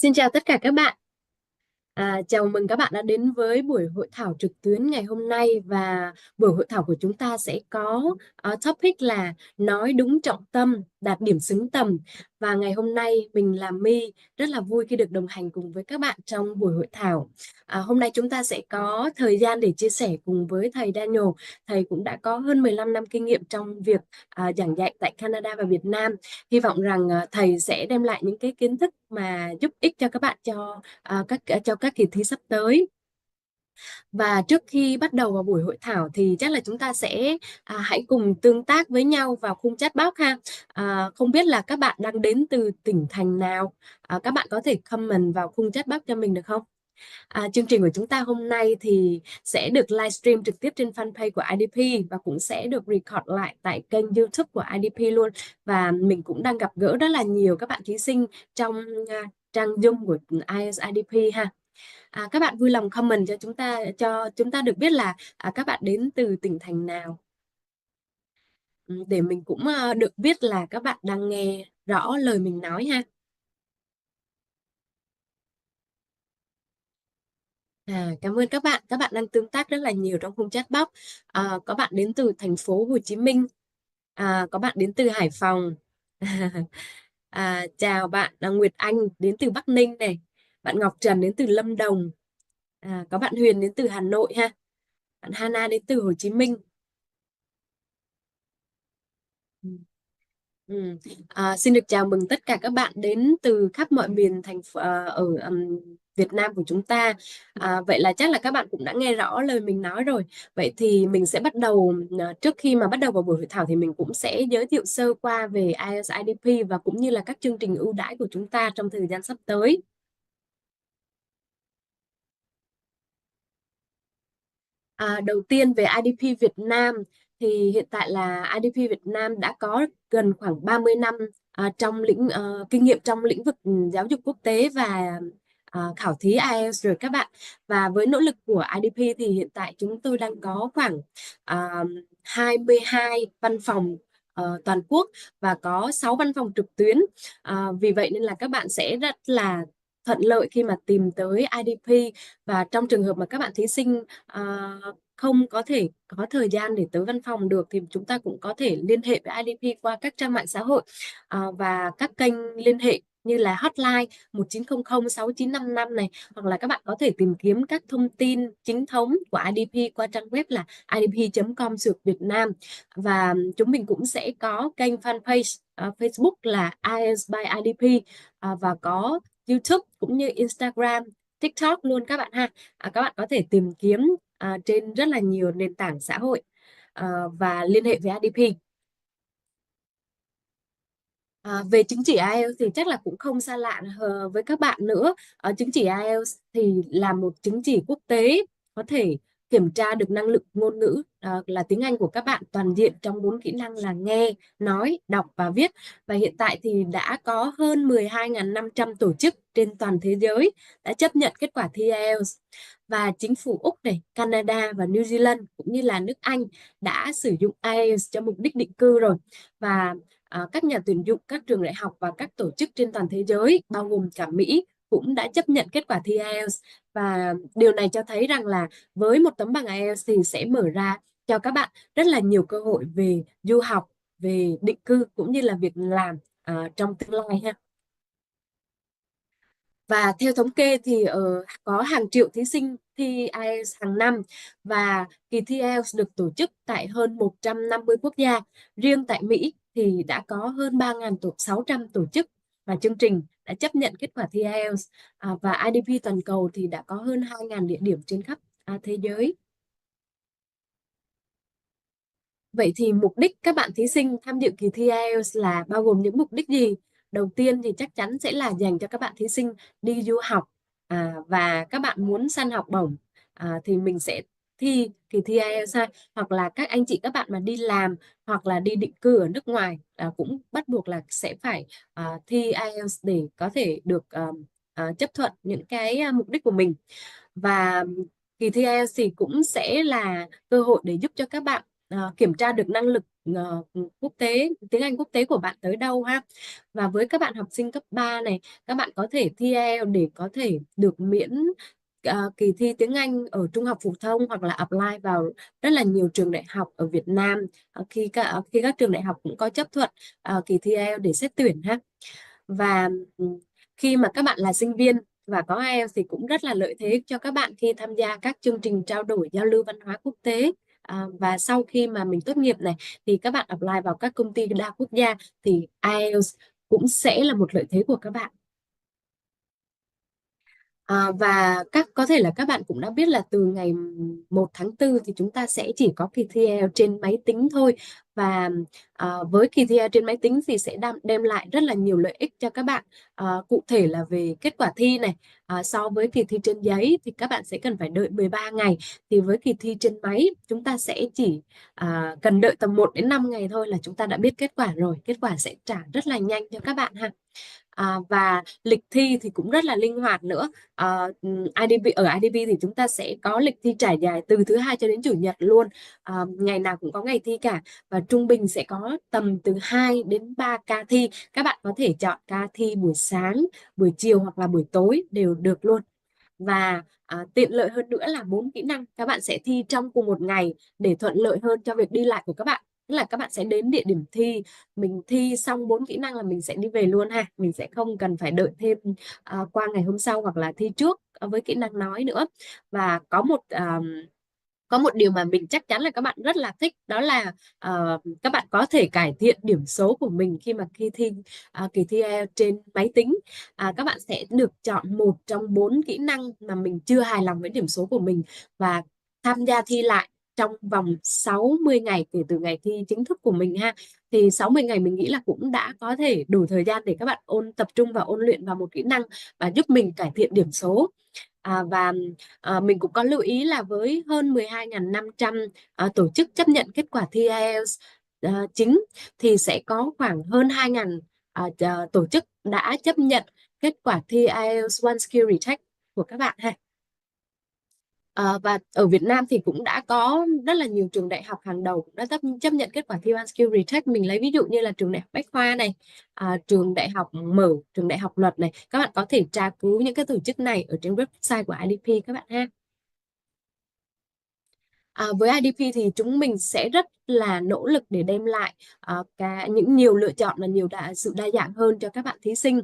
Xin chào tất cả các bạn. Chào mừng các bạn đã đến với buổi hội thảo trực tuyến ngày hôm nay, và buổi hội thảo của chúng ta sẽ có topic là nói đúng trọng tâm, đạt điểm xứng tầm. Và ngày hôm nay mình là My, rất là vui khi được đồng hành cùng với các bạn trong buổi hội thảo. Hôm nay chúng ta sẽ có thời gian để chia sẻ cùng với thầy Daniel. Thầy cũng đã có hơn 15 năm kinh nghiệm trong việc giảng dạy tại Canada và Việt Nam. Hy vọng rằng thầy sẽ đem lại những cái kiến thức mà giúp ích cho các bạn cho các kỳ thi sắp tới. Và trước khi bắt đầu vào buổi hội thảo thì chắc là chúng ta sẽ hãy cùng tương tác với nhau vào khung chat box ha. Không biết là các bạn đang đến từ tỉnh thành nào? Các bạn có thể comment vào khung chat box cho mình được không? Chương trình của chúng ta hôm nay thì sẽ được livestream trực tiếp trên fanpage của IDP và cũng sẽ được record lại tại kênh YouTube của IDP luôn. Và mình cũng đang gặp gỡ rất là nhiều các bạn thí sinh trong trang Zoom của IELTS IDP ha. Các bạn vui lòng comment cho chúng ta được biết là các bạn đến từ tỉnh thành nào. Để mình cũng được biết là các bạn đang nghe rõ lời mình nói ha. Cảm ơn các bạn đang tương tác rất là nhiều trong khung chat box. Có bạn đến từ thành phố Hồ Chí Minh, có bạn đến từ Hải Phòng. Chào bạn Nguyệt Anh đến từ Bắc Ninh này, bạn Ngọc Trần đến từ Lâm Đồng, có bạn Huyền đến từ Hà Nội ha, bạn Hana đến từ Hồ Chí Minh. Ừ. Ừ. Xin được chào mừng tất cả các bạn đến từ khắp mọi miền thành phố ở Việt Nam của chúng ta. Vậy là chắc là các bạn cũng đã nghe rõ lời mình nói rồi. Vậy thì mình sẽ bắt đầu. Trước khi mà bắt đầu vào buổi hội thảo thì mình cũng sẽ giới thiệu sơ qua về IELTS IDP và cũng như là các chương trình ưu đãi của chúng ta trong thời gian sắp tới. Đầu tiên về IDP Việt Nam thì hiện tại là IDP Việt Nam đã có gần khoảng 30 năm kinh nghiệm trong lĩnh vực giáo dục quốc tế và khảo thí IELTS rồi các bạn. Và với nỗ lực của IDP thì hiện tại chúng tôi đang có khoảng 22 văn phòng toàn quốc và có 6 văn phòng trực tuyến. Vì vậy nên là các bạn sẽ rất là thuận lợi khi mà tìm tới IDP. Và trong trường hợp mà các bạn thí sinh không có thể có thời gian để tới văn phòng được thì chúng ta cũng có thể liên hệ với IDP qua các trang mạng xã hội và các kênh liên hệ như là hotline 1900 6955 này, hoặc là các bạn có thể tìm kiếm các thông tin chính thống của IDP qua trang web là idp.com/Việt Nam. Và chúng mình cũng sẽ có kênh fanpage Facebook là IELTS by IDP, và có YouTube cũng như Instagram, TikTok luôn các bạn ha. Các bạn có thể tìm kiếm trên rất là nhiều nền tảng xã hội và liên hệ với IDP. Về chứng chỉ IELTS thì chắc là cũng không xa lạ với các bạn nữa. Chứng chỉ IELTS thì là một chứng chỉ quốc tế có thể kiểm tra được năng lực ngôn ngữ là tiếng Anh của các bạn toàn diện trong 4 kỹ năng là nghe, nói, đọc và viết. Và hiện tại thì đã có hơn 12.500 tổ chức trên toàn thế giới đã chấp nhận kết quả thi IELTS. Và chính phủ Úc này, Canada và New Zealand cũng như là nước Anh đã sử dụng IELTS cho mục đích định cư rồi. Và các nhà tuyển dụng, các trường đại học và các tổ chức trên toàn thế giới, bao gồm cả Mỹ, cũng đã chấp nhận kết quả thi IELTS. Và điều này cho thấy rằng là với một tấm bằng IELTS thì sẽ mở ra cho các bạn rất là nhiều cơ hội về du học, về định cư cũng như là việc làm trong tương lai ha. Và theo thống kê thì có hàng triệu thí sinh thi IELTS hàng năm, và kỳ thi IELTS được tổ chức tại hơn 150 quốc gia. Riêng tại Mỹ thì đã có hơn 3.600 tổ chức và chương trình đã chấp nhận kết quả thi IELTS, và IDP toàn cầu thì đã có hơn 2.000 địa điểm trên khắp thế giới. Vậy thì mục đích các bạn thí sinh tham dự kỳ thi IELTS là bao gồm những mục đích gì? Đầu tiên thì chắc chắn sẽ là dành cho các bạn thí sinh đi du học, và các bạn muốn săn học bổng thì mình sẽ thi kỳ thi IELTS ha. Hoặc là các anh chị các bạn mà đi làm hoặc là đi định cư ở nước ngoài cũng bắt buộc là sẽ phải thi IELTS để có thể được chấp thuận những cái mục đích của mình. Và kỳ thi IELTS thì cũng sẽ là cơ hội để giúp cho các bạn kiểm tra được năng lực quốc tế, tiếng Anh quốc tế của bạn tới đâu ha. Và với các bạn học sinh cấp 3 này, các bạn có thể thi IELTS để có thể được miễn kỳ thi tiếng Anh ở trung học phổ thông, hoặc là apply vào rất là nhiều trường đại học ở Việt Nam khi các trường đại học cũng có chấp thuận kỳ thi IELTS để xét tuyển ha. Và khi mà các bạn là sinh viên và có IELTS thì cũng rất là lợi thế cho các bạn khi tham gia các chương trình trao đổi giao lưu văn hóa quốc tế. Và sau khi mà mình tốt nghiệp này thì các bạn apply vào các công ty đa quốc gia thì IELTS cũng sẽ là một lợi thế của các bạn. Và có thể là các bạn cũng đã biết là từ ngày 1 tháng 4 thì chúng ta sẽ chỉ có kỳ thi IELTS trên máy tính thôi. Và với kỳ thi IELTS trên máy tính thì sẽ đem lại rất là nhiều lợi ích cho các bạn. Cụ thể là về kết quả thi này, so với kỳ thi trên giấy thì các bạn sẽ cần phải đợi 13 ngày. Thì với kỳ thi trên máy chúng ta sẽ chỉ cần đợi tầm 1 đến 5 ngày thôi là chúng ta đã biết kết quả rồi. Kết quả sẽ trả rất là nhanh cho các bạn ha. Và lịch thi thì cũng rất là linh hoạt nữa. IDP ở IDP thì chúng ta sẽ có lịch thi trải dài từ thứ hai cho đến chủ nhật luôn. Ngày nào cũng có ngày thi cả, và trung bình sẽ có tầm từ 2 đến 3 ca thi. Các bạn có thể chọn ca thi buổi sáng, buổi chiều hoặc là buổi tối đều được luôn. Và tiện lợi hơn nữa là 4 kỹ năng các bạn sẽ thi trong cùng một ngày để thuận lợi hơn cho việc đi lại của các bạn. Tức là các bạn sẽ đến địa điểm thi, mình thi xong 4 kỹ năng là mình sẽ đi về luôn ha. Mình sẽ không cần phải đợi thêm qua ngày hôm sau hoặc là thi trước với kỹ năng nói nữa. Và có một điều mà mình chắc chắn là các bạn rất là thích, đó là các bạn có thể cải thiện điểm số của mình khi mà thi kỳ thi IELTS trên máy tính. Các bạn sẽ được chọn một trong 4 kỹ năng mà mình chưa hài lòng với điểm số của mình và tham gia thi lại trong vòng 60 ngày kể từ ngày thi chính thức của mình ha. Thì 60 ngày mình nghĩ là cũng đã có thể đủ thời gian để các bạn tập trung và ôn luyện vào một kỹ năng và giúp mình cải thiện điểm số. Và mình cũng có lưu ý là với hơn 12.500 tổ chức chấp nhận kết quả thi IELTS chính thì sẽ có khoảng hơn 2.000 tổ chức đã chấp nhận kết quả thi IELTS One Skill Retake của các bạn ha. Và ở Việt Nam thì cũng đã có rất là nhiều trường đại học hàng đầu cũng đã chấp nhận kết quả thi One Skill Retake. Mình lấy ví dụ như là trường đại học Bách Khoa này, trường đại học Mở, trường đại học Luật này. Các bạn có thể tra cứu những cái tổ chức này ở trên website của IDP các bạn ha. Với IDP thì chúng mình sẽ rất là nỗ lực để đem lại những nhiều lựa chọn và sự đa dạng hơn cho các bạn thí sinh,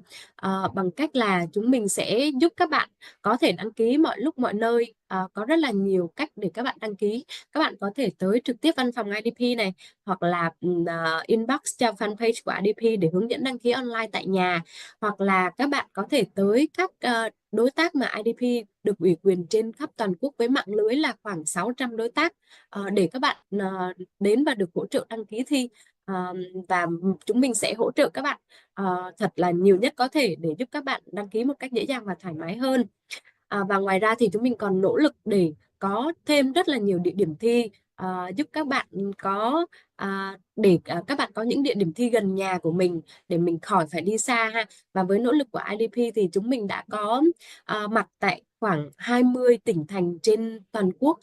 bằng cách là chúng mình sẽ giúp các bạn có thể đăng ký mọi lúc mọi nơi. Có rất là nhiều cách để các bạn đăng ký. Các bạn có thể tới trực tiếp văn phòng IDP này, hoặc là inbox cho fanpage của IDP để hướng dẫn đăng ký online tại nhà, hoặc là các bạn có thể tới các đối tác mà IDP được ủy quyền trên khắp toàn quốc với mạng lưới là khoảng 600 đối tác, để các bạn đến và được hỗ trợ đăng ký thi. Và chúng mình sẽ hỗ trợ các bạn thật là nhiều nhất có thể để giúp các bạn đăng ký một cách dễ dàng và thoải mái hơn. Và ngoài ra thì chúng mình còn nỗ lực để có thêm rất là nhiều địa điểm thi, giúp các bạn để các bạn có những địa điểm thi gần nhà của mình để mình khỏi phải đi xa ha. Và với nỗ lực của IDP thì chúng mình đã có mặt tại khoảng 20 tỉnh thành trên toàn quốc,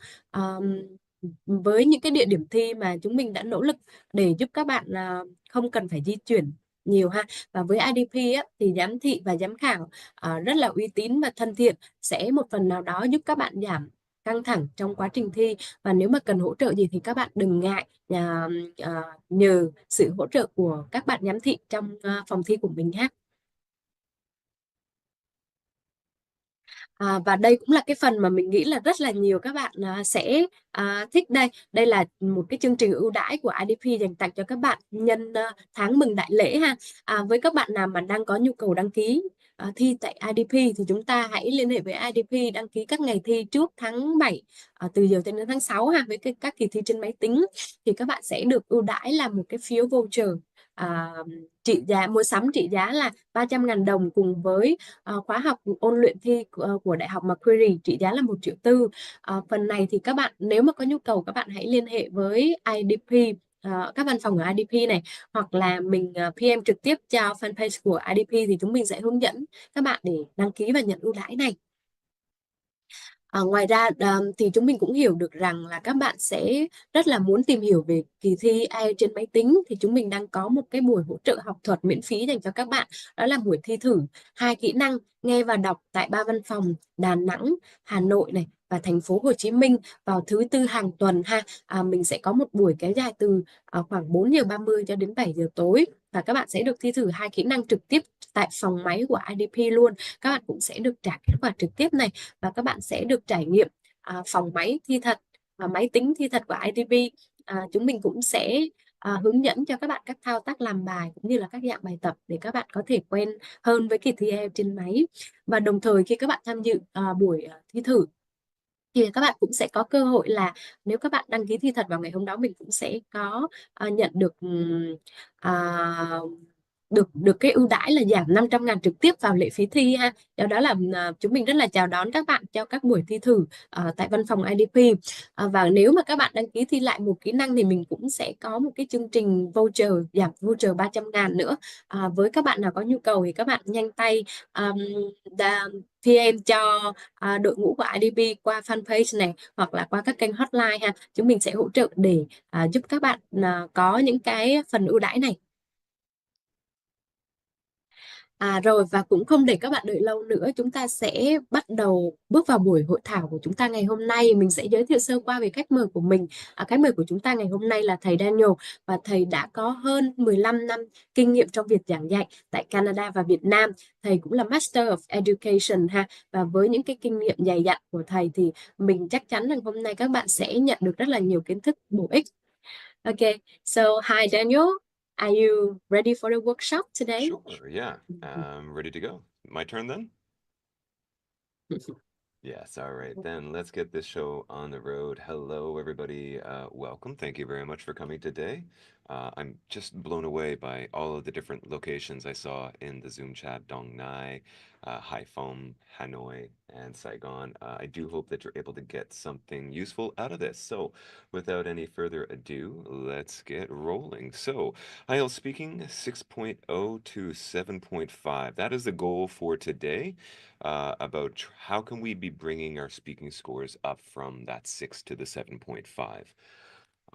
với những cái địa điểm thi mà chúng mình đã nỗ lực để giúp các bạn không cần phải di chuyển nhiều ha. Và với IDP thì giám thị và giám khảo rất là uy tín và thân thiện, sẽ một phần nào đó giúp các bạn giảm căng thẳng trong quá trình thi. Và nếu mà cần hỗ trợ gì thì các bạn đừng ngại nhờ sự hỗ trợ của các bạn giám thị trong phòng thi của mình ha. Và đây cũng là cái phần mà mình nghĩ là rất là nhiều các bạn sẽ thích đây. Đây là một cái chương trình ưu đãi của IDP dành tặng cho các bạn nhân tháng mừng đại lễ ha. Với các bạn nào mà đang có nhu cầu đăng ký thi tại IDP thì chúng ta hãy liên hệ với IDP đăng ký các ngày thi trước tháng 7 từ giờ đến tháng 6 ha. Với các kỳ thi trên máy tính thì các bạn sẽ được ưu đãi là một cái phiếu voucher mua sắm trị giá là 300.000 đồng cùng với khóa học ôn luyện thi của Đại học Macquarie trị giá là 1,4 triệu. Phần này thì các bạn nếu mà có nhu cầu các bạn hãy liên hệ với IDP, các văn phòng ở IDP này, hoặc là mình PM trực tiếp cho fanpage của IDP thì chúng mình sẽ hướng dẫn các bạn để đăng ký và nhận ưu đãi này. Ngoài ra thì chúng mình cũng hiểu được rằng là các bạn sẽ rất là muốn tìm hiểu về kỳ thi IELTS trên máy tính, thì chúng mình đang có một cái buổi hỗ trợ học thuật miễn phí dành cho các bạn. Đó là buổi thi thử 2 kỹ năng nghe và đọc tại 3 văn phòng Đà Nẵng, Hà Nội này và thành phố Hồ Chí Minh vào thứ Tư hàng tuần ha. Mình sẽ có một buổi kéo dài từ khoảng 4:30 cho đến 7 giờ tối, và các bạn sẽ được thi thử 2 kỹ năng trực tiếp tại phòng máy của IDP luôn. Các bạn cũng sẽ được trả kết quả trực tiếp này, và các bạn sẽ được trải nghiệm phòng máy thi thật, máy tính thi thật của IDP. Chúng mình cũng sẽ hướng dẫn cho các bạn các thao tác làm bài cũng như là các dạng bài tập để các bạn có thể quen hơn với kỳ thi IELTS trên máy. Và đồng thời khi các bạn tham dự buổi thi thử thì các bạn cũng sẽ có cơ hội là nếu các bạn đăng ký thi thật vào ngày hôm đó, mình cũng sẽ có nhận được à, được cái ưu đãi là giảm 500.000 trực tiếp vào lệ phí thi ha. Do đó là chúng mình rất là chào đón các bạn cho các buổi thi thử tại văn phòng IDP. Và nếu mà các bạn đăng ký thi lại 1 kỹ năng thì mình cũng sẽ có một cái chương trình voucher, giảm voucher 300.000 nữa. Với các bạn nào có nhu cầu thì các bạn nhanh tay PM cho đội ngũ của IDP qua fanpage này, hoặc là qua các kênh hotline ha. Chúng mình sẽ hỗ trợ để giúp các bạn có những cái phần ưu đãi này. Rồi, và cũng không để các bạn đợi lâu nữa, chúng ta sẽ bắt đầu bước vào buổi hội thảo của chúng ta ngày hôm nay. Mình sẽ giới thiệu sơ qua về khách mời của mình. Khách mời của chúng ta ngày hôm nay là thầy Daniel, và thầy đã có hơn 15 năm kinh nghiệm trong việc giảng dạy tại Canada và Việt Nam. Thầy cũng là Master of Education ha, và với những cái kinh nghiệm dày dặn của thầy thì mình chắc chắn rằng hôm nay các bạn sẽ nhận được rất là nhiều kiến thức bổ ích. Okay, so hi Daniel, are you ready for the workshop today? Sure, yeah. Ready to go. My turn then? Yes, all right, then let's get this show on the road. Hello, everybody. Welcome. Thank you very much for coming today. I'm just blown away by all of the different locations I saw in the Zoom chat. Dong Nai, Haiphong, Hanoi, and Saigon. I do hope that you're able to get something useful out of this. So, without any further ado, let's get rolling. So, IELTS Speaking 6.0 to 7.5. That is the goal for today. About how can we be bringing our speaking scores up from that 6 to the 7.5.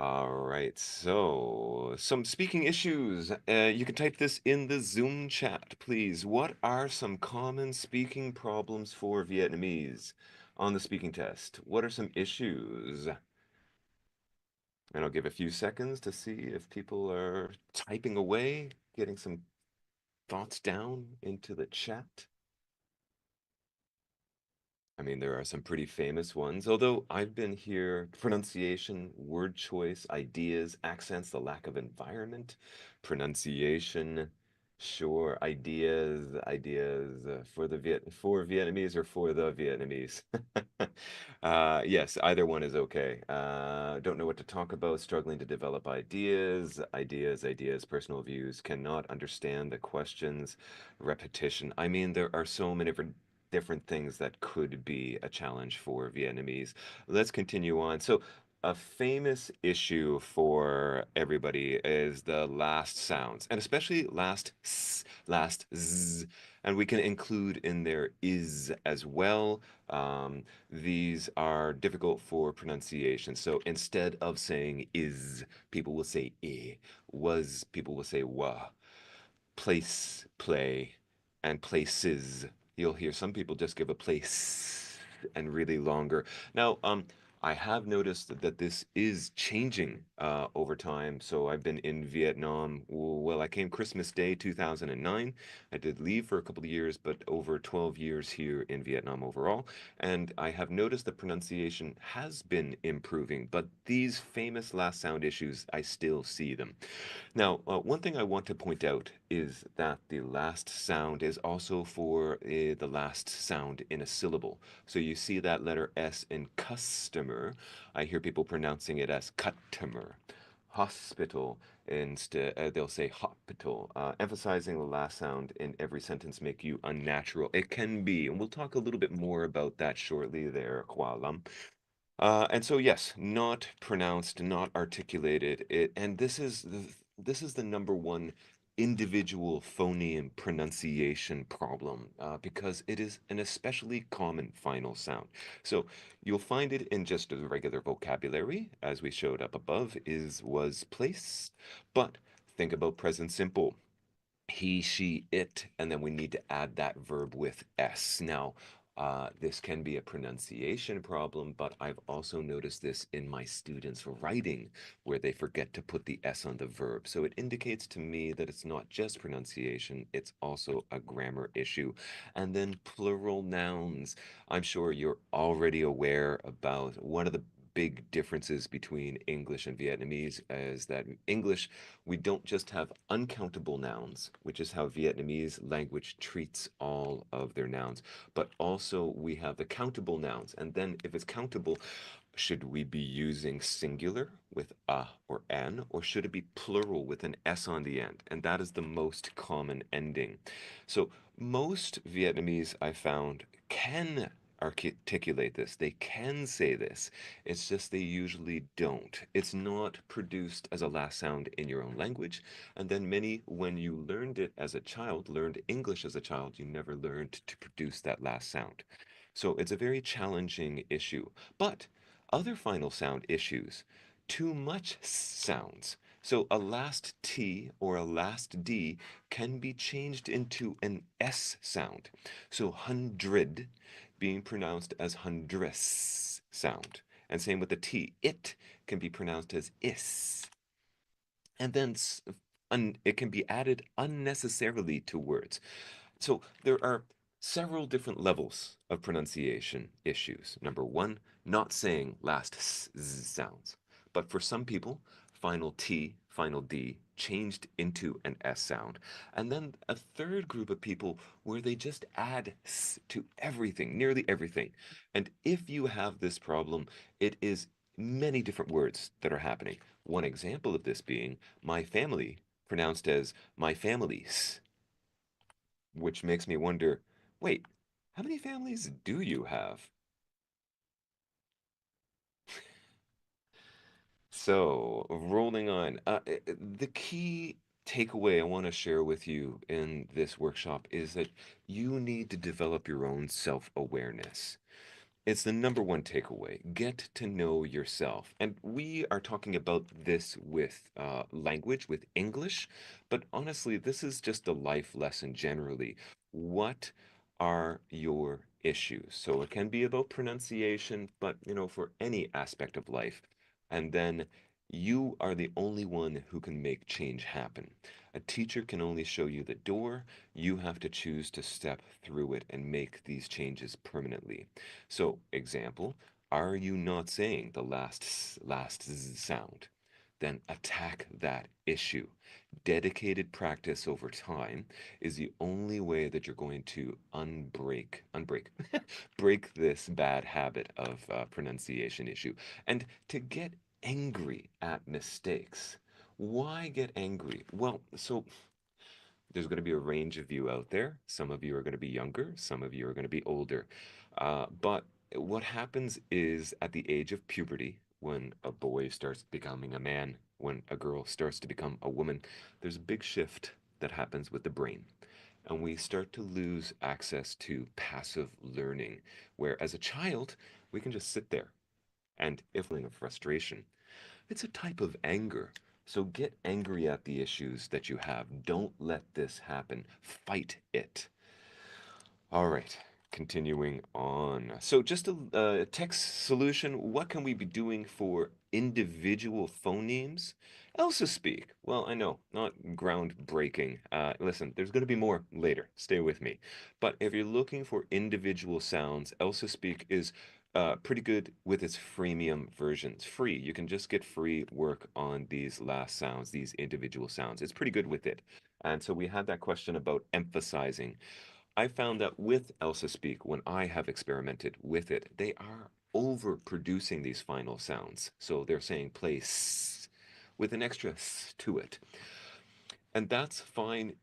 All right, so some speaking issues. You can type this in the Zoom chat, please. What are some common speaking problems for Vietnamese on the speaking test? What are some issues? And I'll give a few seconds to see if people are typing away, getting some thoughts down into the chat. I mean, there are some pretty famous ones, although I've been here, pronunciation, word choice, ideas, accents, the lack of environment, pronunciation, sure, ideas for for Vietnamese or for the Vietnamese. Yes, either one is okay. Don't know what to talk about, struggling to develop ideas, personal views, cannot understand the questions, repetition. I mean, there are so many different things that could be a challenge for Vietnamese. Let's continue on. So, a famous issue for everybody is the last sounds, and especially last s, last z, and we can include in there is as well. These are difficult for pronunciation. So instead of saying is, people will say I. Was, people will say wa. Place, play, and places. You'll hear some people just give a place and really longer. Now, I have noticed that this is changing over time. So I've been in Vietnam. Well, I came Christmas Day 2009. I did leave for a couple of years, but over 12 years here in Vietnam overall. And I have noticed the pronunciation has been improving, but these famous last sound issues, I still see them. Now, one thing I want to point out is that the last sound is also for the last sound in a syllable. So you see that letter S in customer. I hear people pronouncing it as customer. Hospital, instead they'll say hospital. Emphasizing the last sound in every sentence make you unnatural. It can be, and we'll talk a little bit more about that shortly there, Khoa Lam. And so yes, not pronounced, not articulated. And this is the number one individual phoneme pronunciation problem because it is an especially common final sound. So you'll find it in just the regular vocabulary, as we showed up above, is, was, place. But think about present simple. He, she, it, and then we need to add that verb with s. Now, this can be a pronunciation problem, but I've also noticed this in my students' writing where they forget to put the s on the verb. So it indicates to me that it's not just pronunciation, it's also a grammar issue. And then plural nouns. I'm sure you're already aware about one of the big differences between English and Vietnamese is that English, we don't just have uncountable nouns, which is how Vietnamese language treats all of their nouns, but also we have the countable nouns. And then if it's countable, should we be using singular with a or an, or should it be plural with an s on the end? And that is the most common ending. So most Vietnamese I found can articulate this. They can say this. It's just they usually don't. It's not produced as a last sound in your own language. And then many, when you learned it as a child, learned English as a child, you never learned to produce that last sound. So it's a very challenging issue. But other final sound issues, too much sounds. So a last T or a last D can be changed into an S sound. So hundred being pronounced as hundress sound. And same with the T. It can be pronounced as is. And then it can be added unnecessarily to words. So there are several different levels of pronunciation issues. Number one, not saying last sounds. But for some people, final T, final D changed into an S sound. And then a third group of people where they just add s to everything, nearly everything. And if you have this problem, it is many different words that are happening. One example of this being my family, pronounced as my families, which makes me wonder, wait, how many families do you have? So, rolling on, the key takeaway I want to share with you in this workshop is that you need to develop your own self-awareness. It's the number one takeaway. Get to know yourself. And we are talking about this with language, with English, but honestly, this is just a life lesson generally. What are your issues? So it can be about pronunciation, but for any aspect of life. And then you are the only one who can make change happen. A teacher can only show you the door. You have to choose to step through it and make these changes permanently. So, example, are you not saying the last sound? Then attack that issue. Dedicated practice over time is the only way that you're going to break this bad habit of pronunciation issue. And to get angry at mistakes. Why get angry? Well, so there's going to be a range of you out there. Some of you are going to be younger, some of you are going to be older. But what happens is at the age of puberty, when a boy starts becoming a man, when a girl starts to become a woman, there's a big shift that happens with the brain. And we start to lose access to passive learning, where as a child, we can just sit there and if feeling of frustration. It's a type of anger. So get angry at the issues that you have. Don't let this happen. Fight it. All right, continuing on. So just a text solution. What can we be doing for individual phonemes? Elsa speak. Well, I know, not groundbreaking. Listen, there's going to be more later. Stay with me. But if you're looking for individual sounds, Elsa speak is pretty good with its freemium versions. Free. You can just get free work on these last sounds, these individual sounds. It's pretty good with it. And so we had that question about emphasizing. I found that with Elsa Speak, when I have experimented with it, they are overproducing these final sounds. So they're saying play s with an extra s to it. And that's fine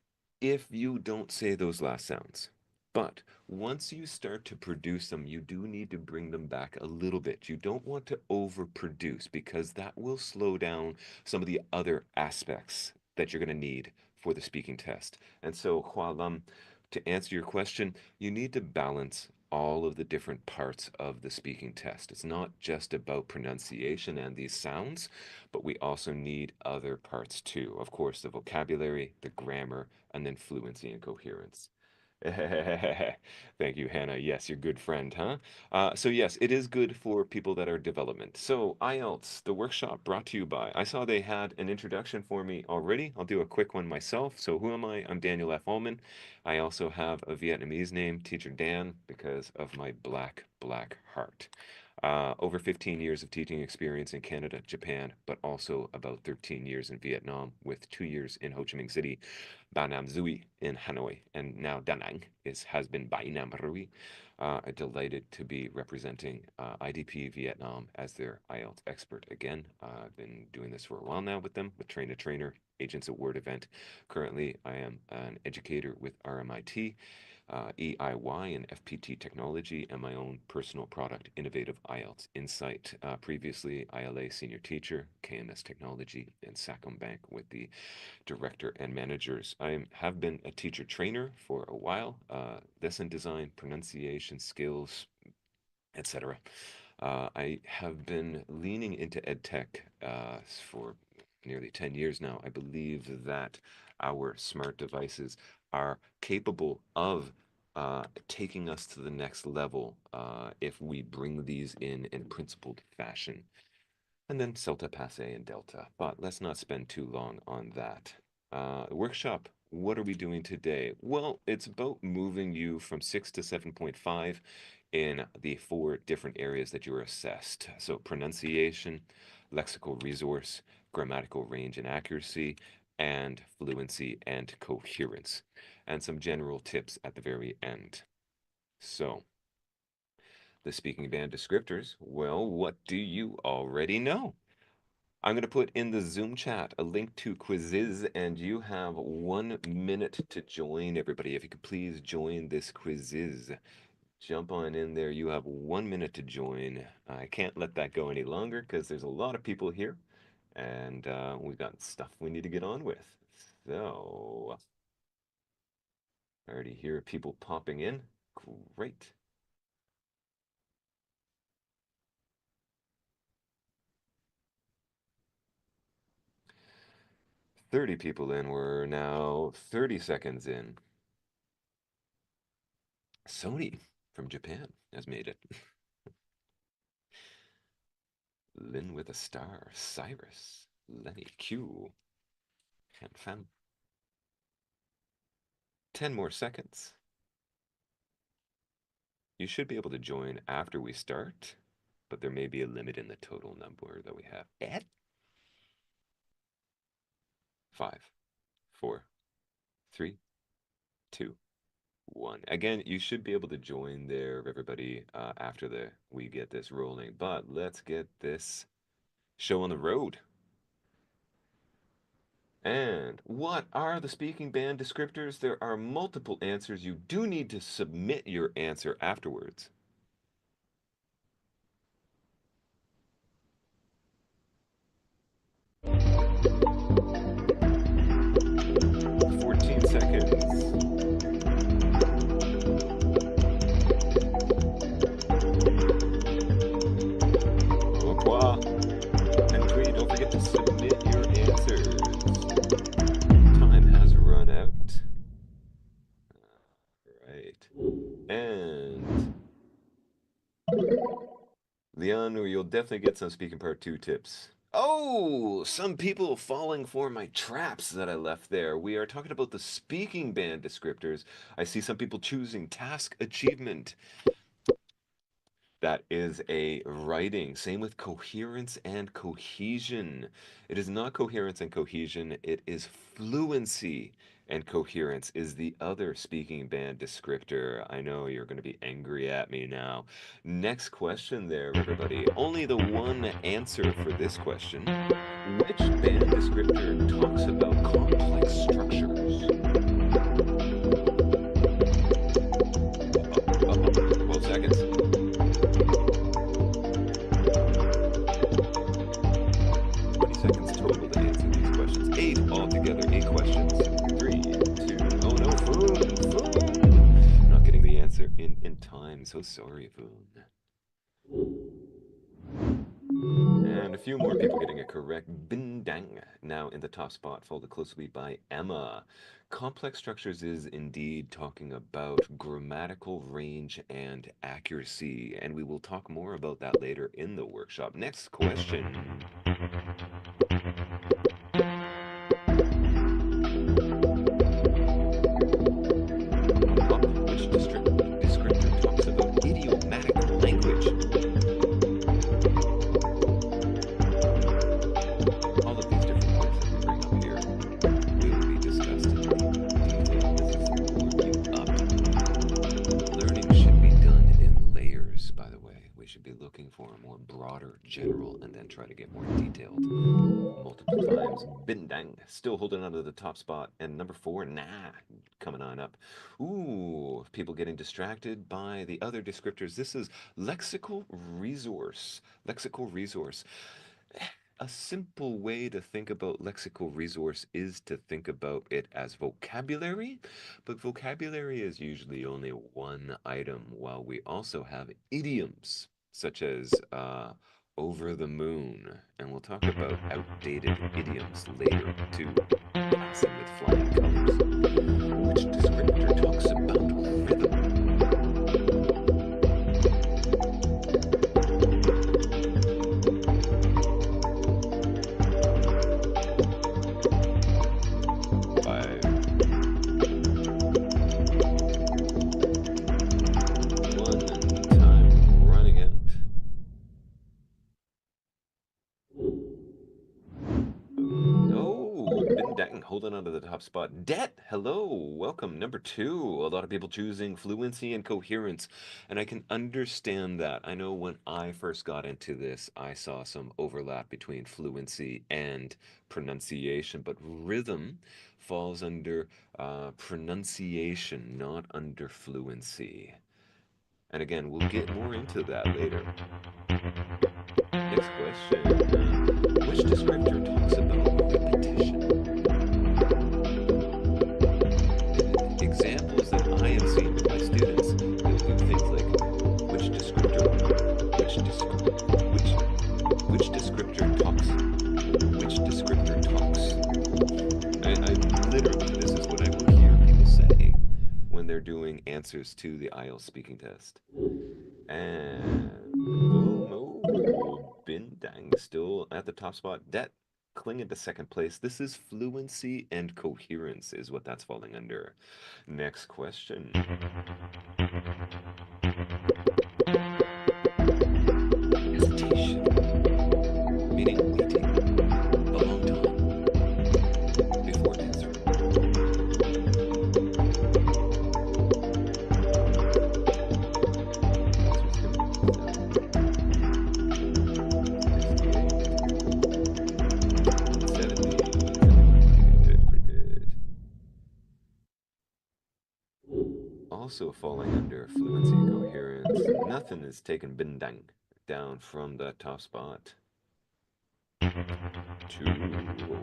if you don't say those last sounds. But once you start to produce them, you do need to bring them back a little bit. You don't want to overproduce because that will slow down some of the other aspects that you're going to need for the speaking test. And so, Hua Lam, to answer your question, you need to balance all of the different parts of the speaking test. It's not just about pronunciation and these sounds, but we also need other parts too. Of course, the vocabulary, the grammar, and then fluency and coherence. Thank you, Hannah. Yes, your good friend, huh? So yes, it is good for people that are development. So IELTS, the workshop brought to you by, I saw they had an introduction for me already. I'll do a quick one myself. So who am I? I'm Daniel F. Almon. I also have a Vietnamese name, Teacher Dan, because of my black heart. Over 15 years of teaching experience in Canada, Japan, but also about 13 years in Vietnam with 2 years in Ho Chi Minh City, Ba Nam Dui in Hanoi, and now Da Nang has been Bai Nam Rui. Delighted to be representing IDP Vietnam as their IELTS expert again. I've been doing this for a while now with them, with Train to Trainer, Agents at Word event. Currently, I am an educator with RMIT, EIY and FPT Technology, and my own personal product, Innovative IELTS Insight. Previously, ILA Senior Teacher, KMS Technology, and Sacom Bank with the Director and Managers. I have been a teacher trainer for a while, lesson design, pronunciation skills, etc. I have been leaning into EdTech for nearly 10 years now. I believe that our smart devices are capable of taking us to the next level if we bring these in principled fashion. And then Celta Passe and Delta. But let's not spend too long on that. Workshop, what are we doing today? Well, it's about moving you from 6 to 7.5 in the 4 different areas that you were assessed. So pronunciation, lexical resource, grammatical range and accuracy, and fluency and coherence. And some general tips at the very end. So, the speaking band descriptors, well, what do you already know? I'm going to put in the Zoom chat a link to quizzes, and you have 1 minute to join, everybody. If you could please join this quizzes. Jump on in there. You have 1 minute to join. I can't let that go any longer because there's a lot of people here, and we've got stuff we need to get on with. So, I already hear people popping in. Great. 30 people in. We're now 30 seconds in. Sony from Japan has made it. Lynn with a star. Cyrus. Lenny Q. And Fam. 10 more seconds. You should be able to join after we start, but there may be a limit in the total number that we have. At 5, 4, 3, 2, 1. Again, you should be able to join there, everybody, after we get this rolling. But let's get this show on the road. And what are the speaking band descriptors? There are multiple answers. You do need to submit your answer afterwards. 14 seconds. Pourquoi? And Tweet, don't forget to submit your answers. Time has run out. Right. And Leon, you'll definitely get some speaking part 2 tips. Oh, some people falling for my traps that I left there. We are talking about the speaking band descriptors. I see some people choosing task achievement. That is a writing. Same with coherence and cohesion. It is not coherence and cohesion, it is fluency. And coherence is the other speaking band descriptor. I know you're going to be angry at me now. Next question there, everybody. Only the one answer for this question. Which band descriptor talks about complex structures? 12 seconds. 20 seconds total to answer these questions. 8 altogether. 8 questions. 3, so sorry, Voon. And a few more people getting it correct. Bindang, now in the top spot, followed closely by Emma. Complex structures is indeed talking about grammatical range and accuracy, and we will talk more about that later in the workshop. Next question. Which descriptor talks about idiomatic language? All of these different points that we bring up here will be discussed in detail. This is to warm you up. Learning should be done in layers, by the way. We should be looking for a more broader, general, and then try to get more detailed multiple times. Bindang, still holding on to the top spot. And number 4, nah, coming on up. Ooh, people getting distracted by the other descriptors. This is lexical resource. Lexical resource. A simple way to think about lexical resource is to think about it as vocabulary, but vocabulary is usually only one item, while we also have idioms, such as over the moon, and we'll talk about outdated idioms later too, passing with flying colors. Which descriptor talks about rhythm? Holding on to the top spot. Debt, hello, welcome. Number 2, a lot of people choosing fluency and coherence, and I can understand that. I know when I first got into this, I saw some overlap between fluency and pronunciation, but rhythm falls under pronunciation, not under fluency. And again, we'll get more into that later. Next question. Which descriptor talks about repetition? Examples that I have seen with my students, they'll do things like which descriptor talks. I literally, this is what I will hear people say when they're doing answers to the IELTS speaking test. And boom, oh, Bindang still at the top spot. That clinging to second place. This is fluency and coherence is what that's falling under. Next question. Hesitation, meaning waiting a long time before answering. Also falling under fluency and coherence. Nothing is taking Bindang down from that top spot. 2, 1, go.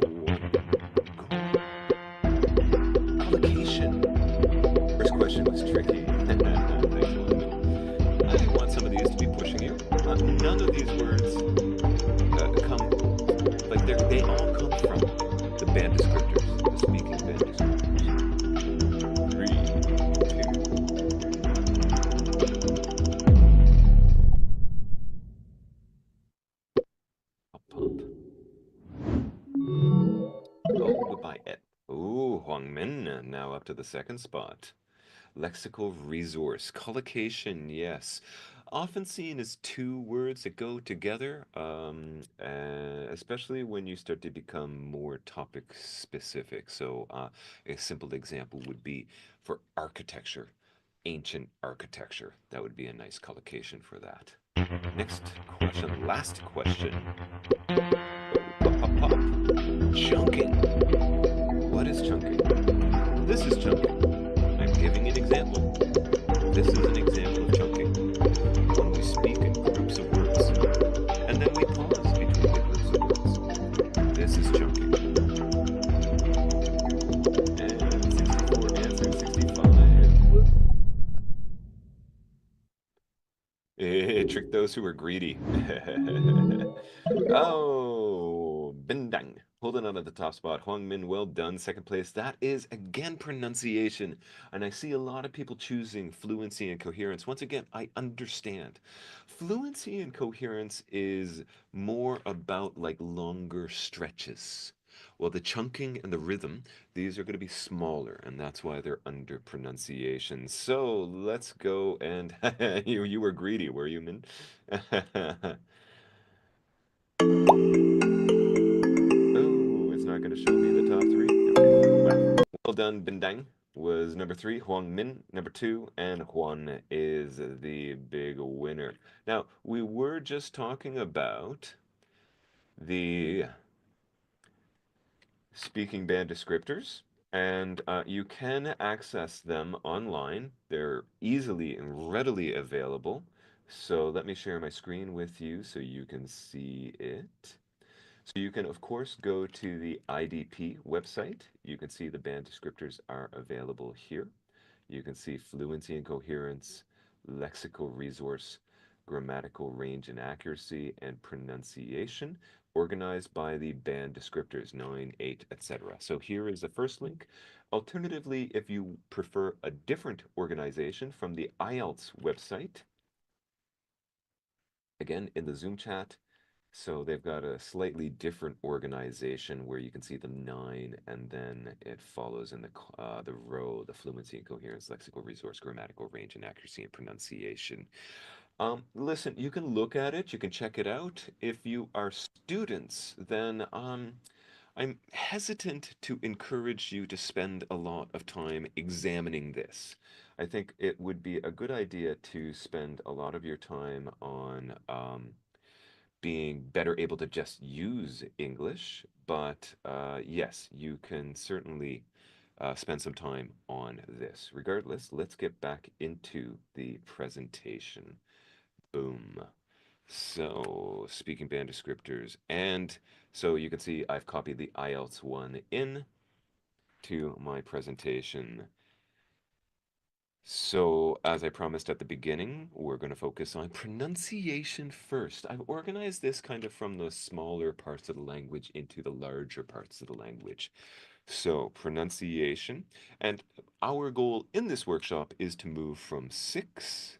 Collocation. First question was tricky. Thanks, London. I want some of these to be pushing you. None of these words come, like they all come from the band descriptors, the speaking band descriptors. 3, 2. Pop, pop. Oh, goodbye, Ed. Ooh, Huang Min now up to the second spot. Lexical resource. Collocation, yes. Often seen as two words that go together, especially when you start to become more topic specific. So a simple example would be for architecture, ancient architecture. That would be a nice collocation for that. Next question, last question. Pop, pop, pop. Chunking. What is chunking? This is chunking. I'm giving an example. This is an example of chunking. When we speak in groups of words, and then we pause between the groups of words. This is chunking. And 64 answer, 65. those who are greedy. Oh, Bindang. Holding on at the top spot. Huang Min, well done. Second place. That is, again, pronunciation. And I see a lot of people choosing fluency and coherence. Once again, I understand. Fluency and coherence is more about like longer stretches. Well, the chunking and the rhythm, these are going to be smaller, and that's why they're under pronunciation. So let's go and you were greedy, were you, Min? Oh, it's not going to show me the top three. Okay. Well done, Bindang was number three, Huang Min number two, and Huan is the big winner. Now, we were just talking about the speaking band descriptors, and you can access them online. They're easily and readily available. So let me share my screen with you so you can see it. So you can, of course, go to the IDP website. You can see the band descriptors are available here. You can see fluency and coherence, lexical resource, grammatical range and accuracy, and pronunciation, organized by the band descriptors 9, 8, etc. So here is the first link. Alternatively, if you prefer a different organization from the IELTS website, again, in the Zoom chat, so they've got a slightly different organization where you can see the 9, and then it follows in the row, the fluency and coherence, lexical resource, grammatical range and accuracy and pronunciation. Listen, you can look at it, you can check it out. If you are students, then I'm hesitant to encourage you to spend a lot of time examining this. I think it would be a good idea to spend a lot of your time on being better able to just use English, but yes, you can certainly spend some time on this. Regardless, let's get back into the presentation. Boom. So, speaking band descriptors, and so you can see I've copied the IELTS one in to my presentation. So, as I promised at the beginning, we're going to focus on pronunciation first. I've organized this kind of from the smaller parts of the language into the larger parts of the language. So, pronunciation. And our goal in this workshop is to move from 6.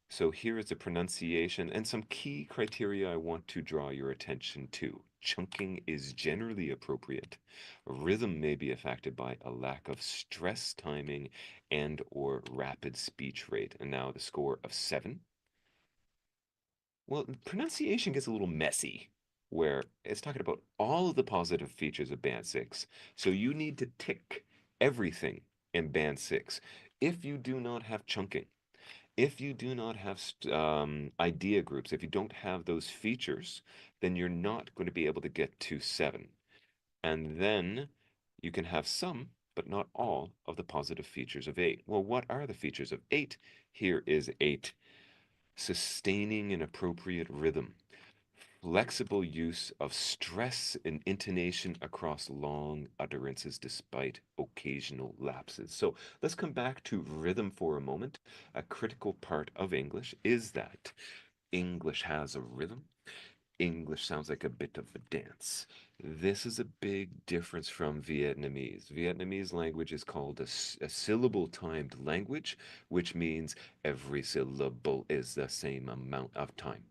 So, here is the pronunciation and some key criteria I want to draw your attention to. Chunking is generally appropriate. Rhythm may be affected by a lack of stress timing and or rapid speech rate. And now the score of 7. Well, pronunciation gets a little messy, where it's talking about all of the positive features of band 6. So you need to tick everything in band 6. If you do not have chunking, if you do not have idea groups, if you don't have those features, then you're not going to be able to get to 7. And then you can have some, but not all, of the positive features of 8. Well, what are the features of 8? Here is 8. Sustaining an appropriate rhythm. Flexible use of stress and intonation across long utterances despite occasional lapses. So let's come back to rhythm for a moment. A critical part of English is that English has a rhythm. English sounds like a bit of a dance. This is a big difference from Vietnamese. Vietnamese language is called a syllable timed language, which means every syllable is the same amount of time.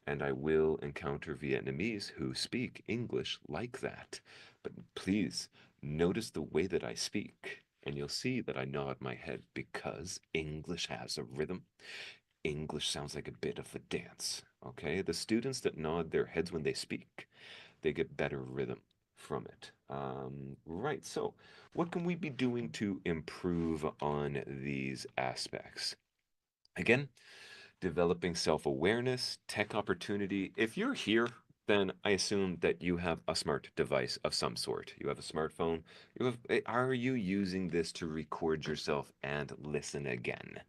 And I will encounter Vietnamese who speak English like that. But please notice the way that I speak, and you'll see that I nod my head because English has a rhythm. English sounds like a bit of a dance. Okay, the students that nod their heads when they speak, they get better rhythm from it. Right, so what can we be doing to improve on these aspects? Again, developing self-awareness, tech opportunity. If you're here, then I assume that you have a smart device of some sort. You have a smartphone. Are you using this to record yourself and listen again?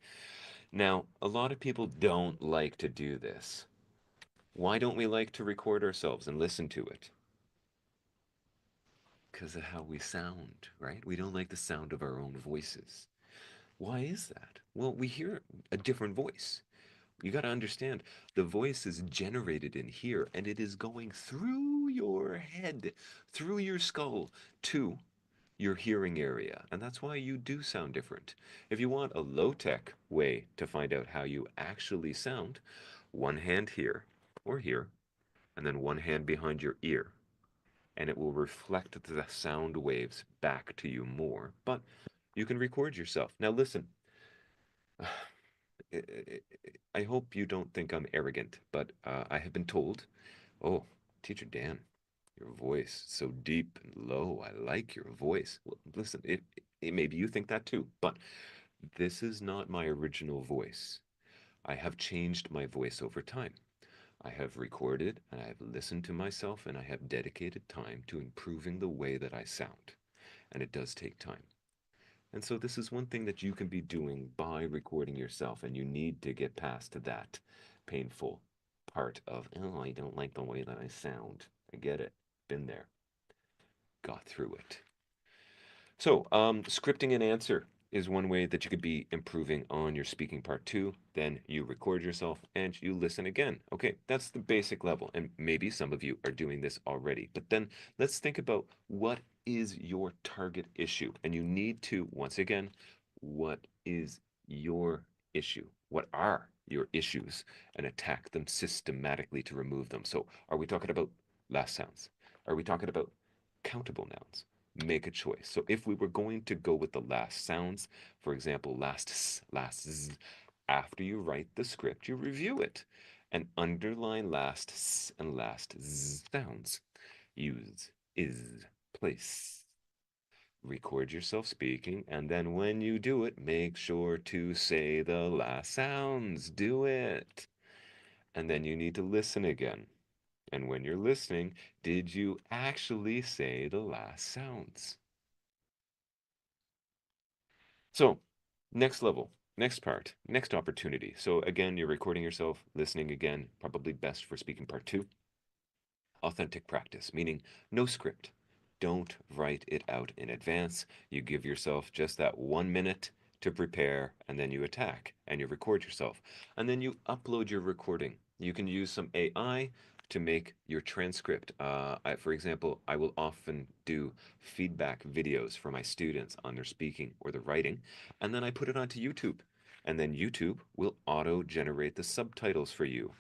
Now, a lot of people don't like to do this. Why don't we like to record ourselves and listen to it? Because of how we sound, right? We don't like the sound of our own voices. Why is that? Well, we hear a different voice. You got to understand the voice is generated in here and it is going through your head, through your skull to your hearing area. And that's why you do sound different. If you want a low tech way to find out how you actually sound, one hand here or here, and then one hand behind your ear. And it will reflect the sound waves back to you more. But you can record yourself. Now, listen, I hope you don't think I'm arrogant, but I have been told, oh, Teacher Dan, your voice so deep and low. I like your voice. Well, listen, maybe you think that too, but this is not my original voice. I have changed my voice over time. I have recorded and I have listened to myself and I have dedicated time to improving the way that I sound. And it does take time. And so this is one thing that you can be doing by recording yourself, and you need to get past that painful part of, oh, I don't like the way that I sound. I get it. Been there. Got through it. So, scripting an answer is one way that you could be improving on your speaking part two. Then you record yourself and you listen again. Okay, that's the basic level. And maybe some of you are doing this already. But then let's think about what is your target issue. And you need to, once again, what is your issue? What are your issues? And attack them systematically to remove them. So, are we talking about last sounds? Are we talking about countable nouns? Make a choice. So if we were going to go with the last sounds, for example, last s, last z, after you write the script, you review it and underline last s and last z sounds. Use is, place. Record yourself speaking, and then when you do it, make sure to say the last sounds. Do it. And then you need to listen again. And when you're listening, did you actually say the last sounds? So, next level, next part, next opportunity. So, again, you're recording yourself, listening again, probably best for speaking part two. Authentic practice, meaning no script. Don't write it out in advance. You give yourself just that 1 minute to prepare, and then you attack and you record yourself. And then you upload your recording. You can use some AI to make your transcript. For example, I will often do feedback videos for my students on their speaking or their writing, and then I put it onto YouTube. And then YouTube will auto generate the subtitles for you.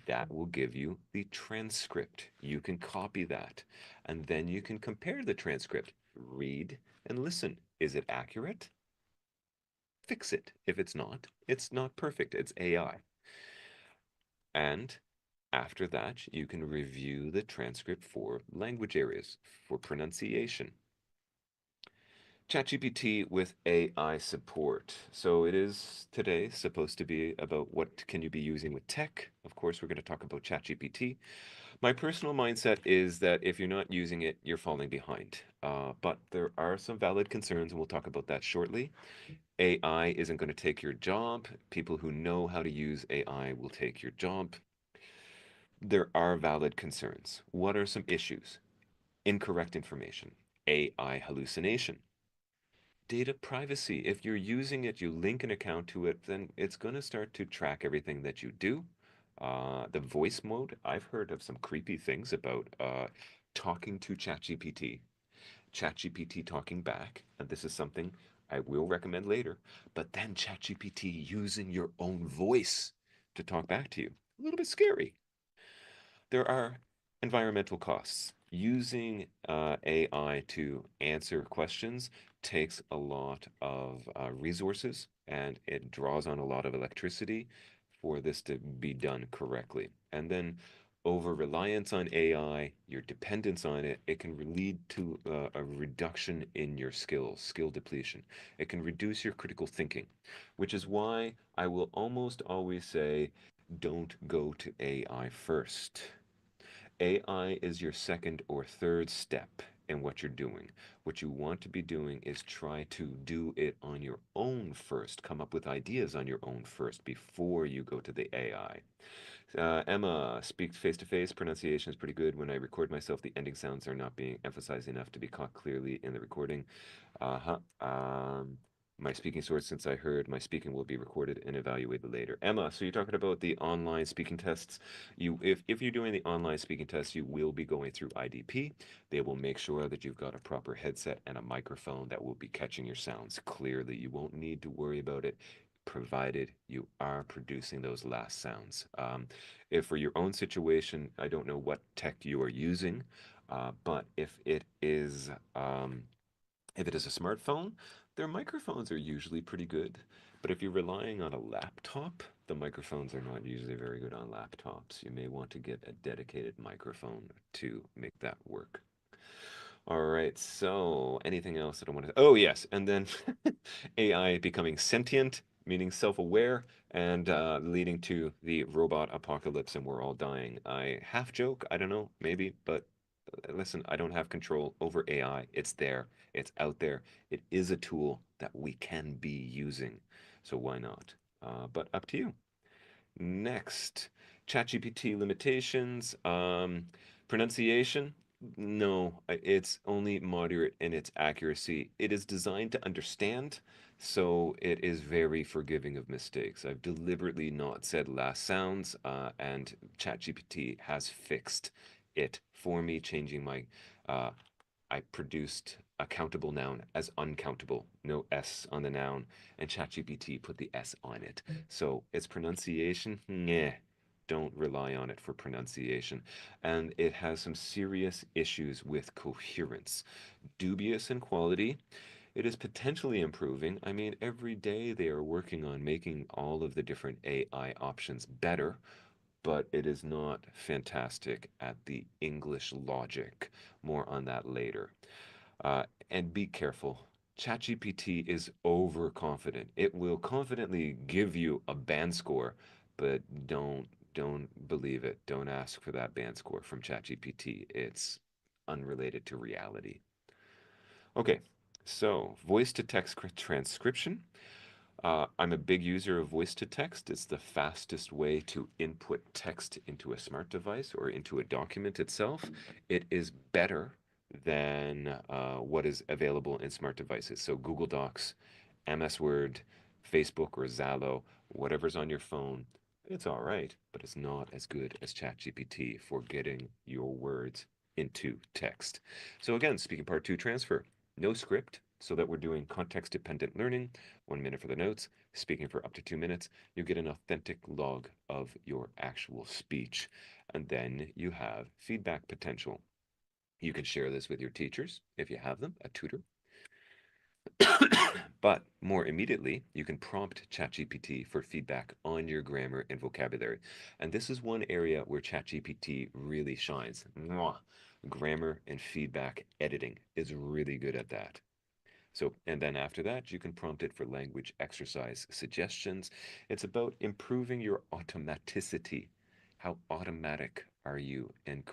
That will give you the transcript. You can copy that, and then you can compare the transcript. Read and listen. Is it accurate? Fix it. If it's not perfect. It's AI. And after that, you can review the transcript for language areas, for pronunciation. ChatGPT with AI support. So it is today supposed to be about what can you be using with tech. Of course, we're going to talk about ChatGPT. My personal mindset is that if you're not using it, you're falling behind. But there are some valid concerns, and we'll talk about that shortly. AI isn't going to take your job. People who know how to use AI will take your job. There are valid concerns. What are some issues? Incorrect information, AI hallucination, data privacy. If you're using it, you link an account to it, then it's going to start to track everything that you do. The voice mode, I've heard of some creepy things about talking to ChatGPT, ChatGPT talking back, and this is something I will recommend later, but then ChatGPT using your own voice to talk back to you. A little bit scary. There are environmental costs. Using AI to answer questions takes a lot of resources and it draws on a lot of electricity for this to be done correctly. And then over reliance on AI, your dependence on it, it can lead to a reduction in your skills, skill depletion. It can reduce your critical thinking, which is why I will almost always say, don't go to AI first. AI is your second or third step in what you're doing. What you want to be doing is try to do it on your own first. Come up with ideas on your own first before you go to the AI. Emma speaks face to face. Pronunciation is pretty good. When I record myself, the ending sounds are not being emphasized enough to be caught clearly in the recording. Uh-huh. My speaking source, since I heard my speaking will be recorded and evaluated later. Emma, so you're talking about the online speaking tests. If you're doing the online speaking test, you will be going through IDP. They will make sure that you've got a proper headset and a microphone that will be catching your sounds clearly. You won't need to worry about it, provided you are producing those last sounds. If for your own situation, I don't know what tech you are using, but if it is a smartphone, their microphones are usually pretty good. But if you're relying on a laptop, the microphones are not usually very good on laptops. You may want to get a dedicated microphone to make that work. All right, so anything else that I want to? Oh, yes, and then AI becoming sentient, meaning self-aware, and leading to the robot apocalypse, and we're all dying. I half joke, I don't know, maybe, but listen, I don't have control over AI. It's there, it's out there. It is a tool that we can be using, so why not? But up to you. Next, ChatGPT limitations. Pronunciation. No, it's only moderate in its accuracy. It is designed to understand, so it is very forgiving of mistakes. I've deliberately not said last sounds, and ChatGPT has fixed it for me, changing my uh, I produced a countable noun as uncountable, no S on the noun, and ChatGPT put the S on it. So its pronunciation, nah, don't rely on it for pronunciation. And it has some serious issues with coherence. Dubious in quality. It is potentially improving. I mean, every day they are working on making all of the different AI options better, but it is not fantastic at the English logic. More on that later. And be careful. ChatGPT is overconfident. It will confidently give you a band score, but don't believe it. Don't ask for that band score from ChatGPT. It's unrelated to reality. Okay, so voice to text transcription. I'm a big user of voice to text. It's the fastest way to input text into a smart device or into a document itself. It is better than what is available in smart devices. So Google Docs, MS Word, Facebook or Zalo, whatever's on your phone, it's all right, but it's not as good as ChatGPT for getting your words into text. So again, speaking part two transfer, no script, so that we're doing context dependent learning. 1 minute for the notes, speaking for up to 2 minutes. You get an authentic log of your actual speech. And then you have feedback potential. You can share this with your teachers if you have them, a tutor. But more immediately, you can prompt ChatGPT for feedback on your grammar and vocabulary. And this is one area where ChatGPT really shines. Mwah. Grammar and feedback editing is really good at that. So, and then after that, you can prompt it for language exercise suggestions. It's about improving your automaticity. How automatic are you in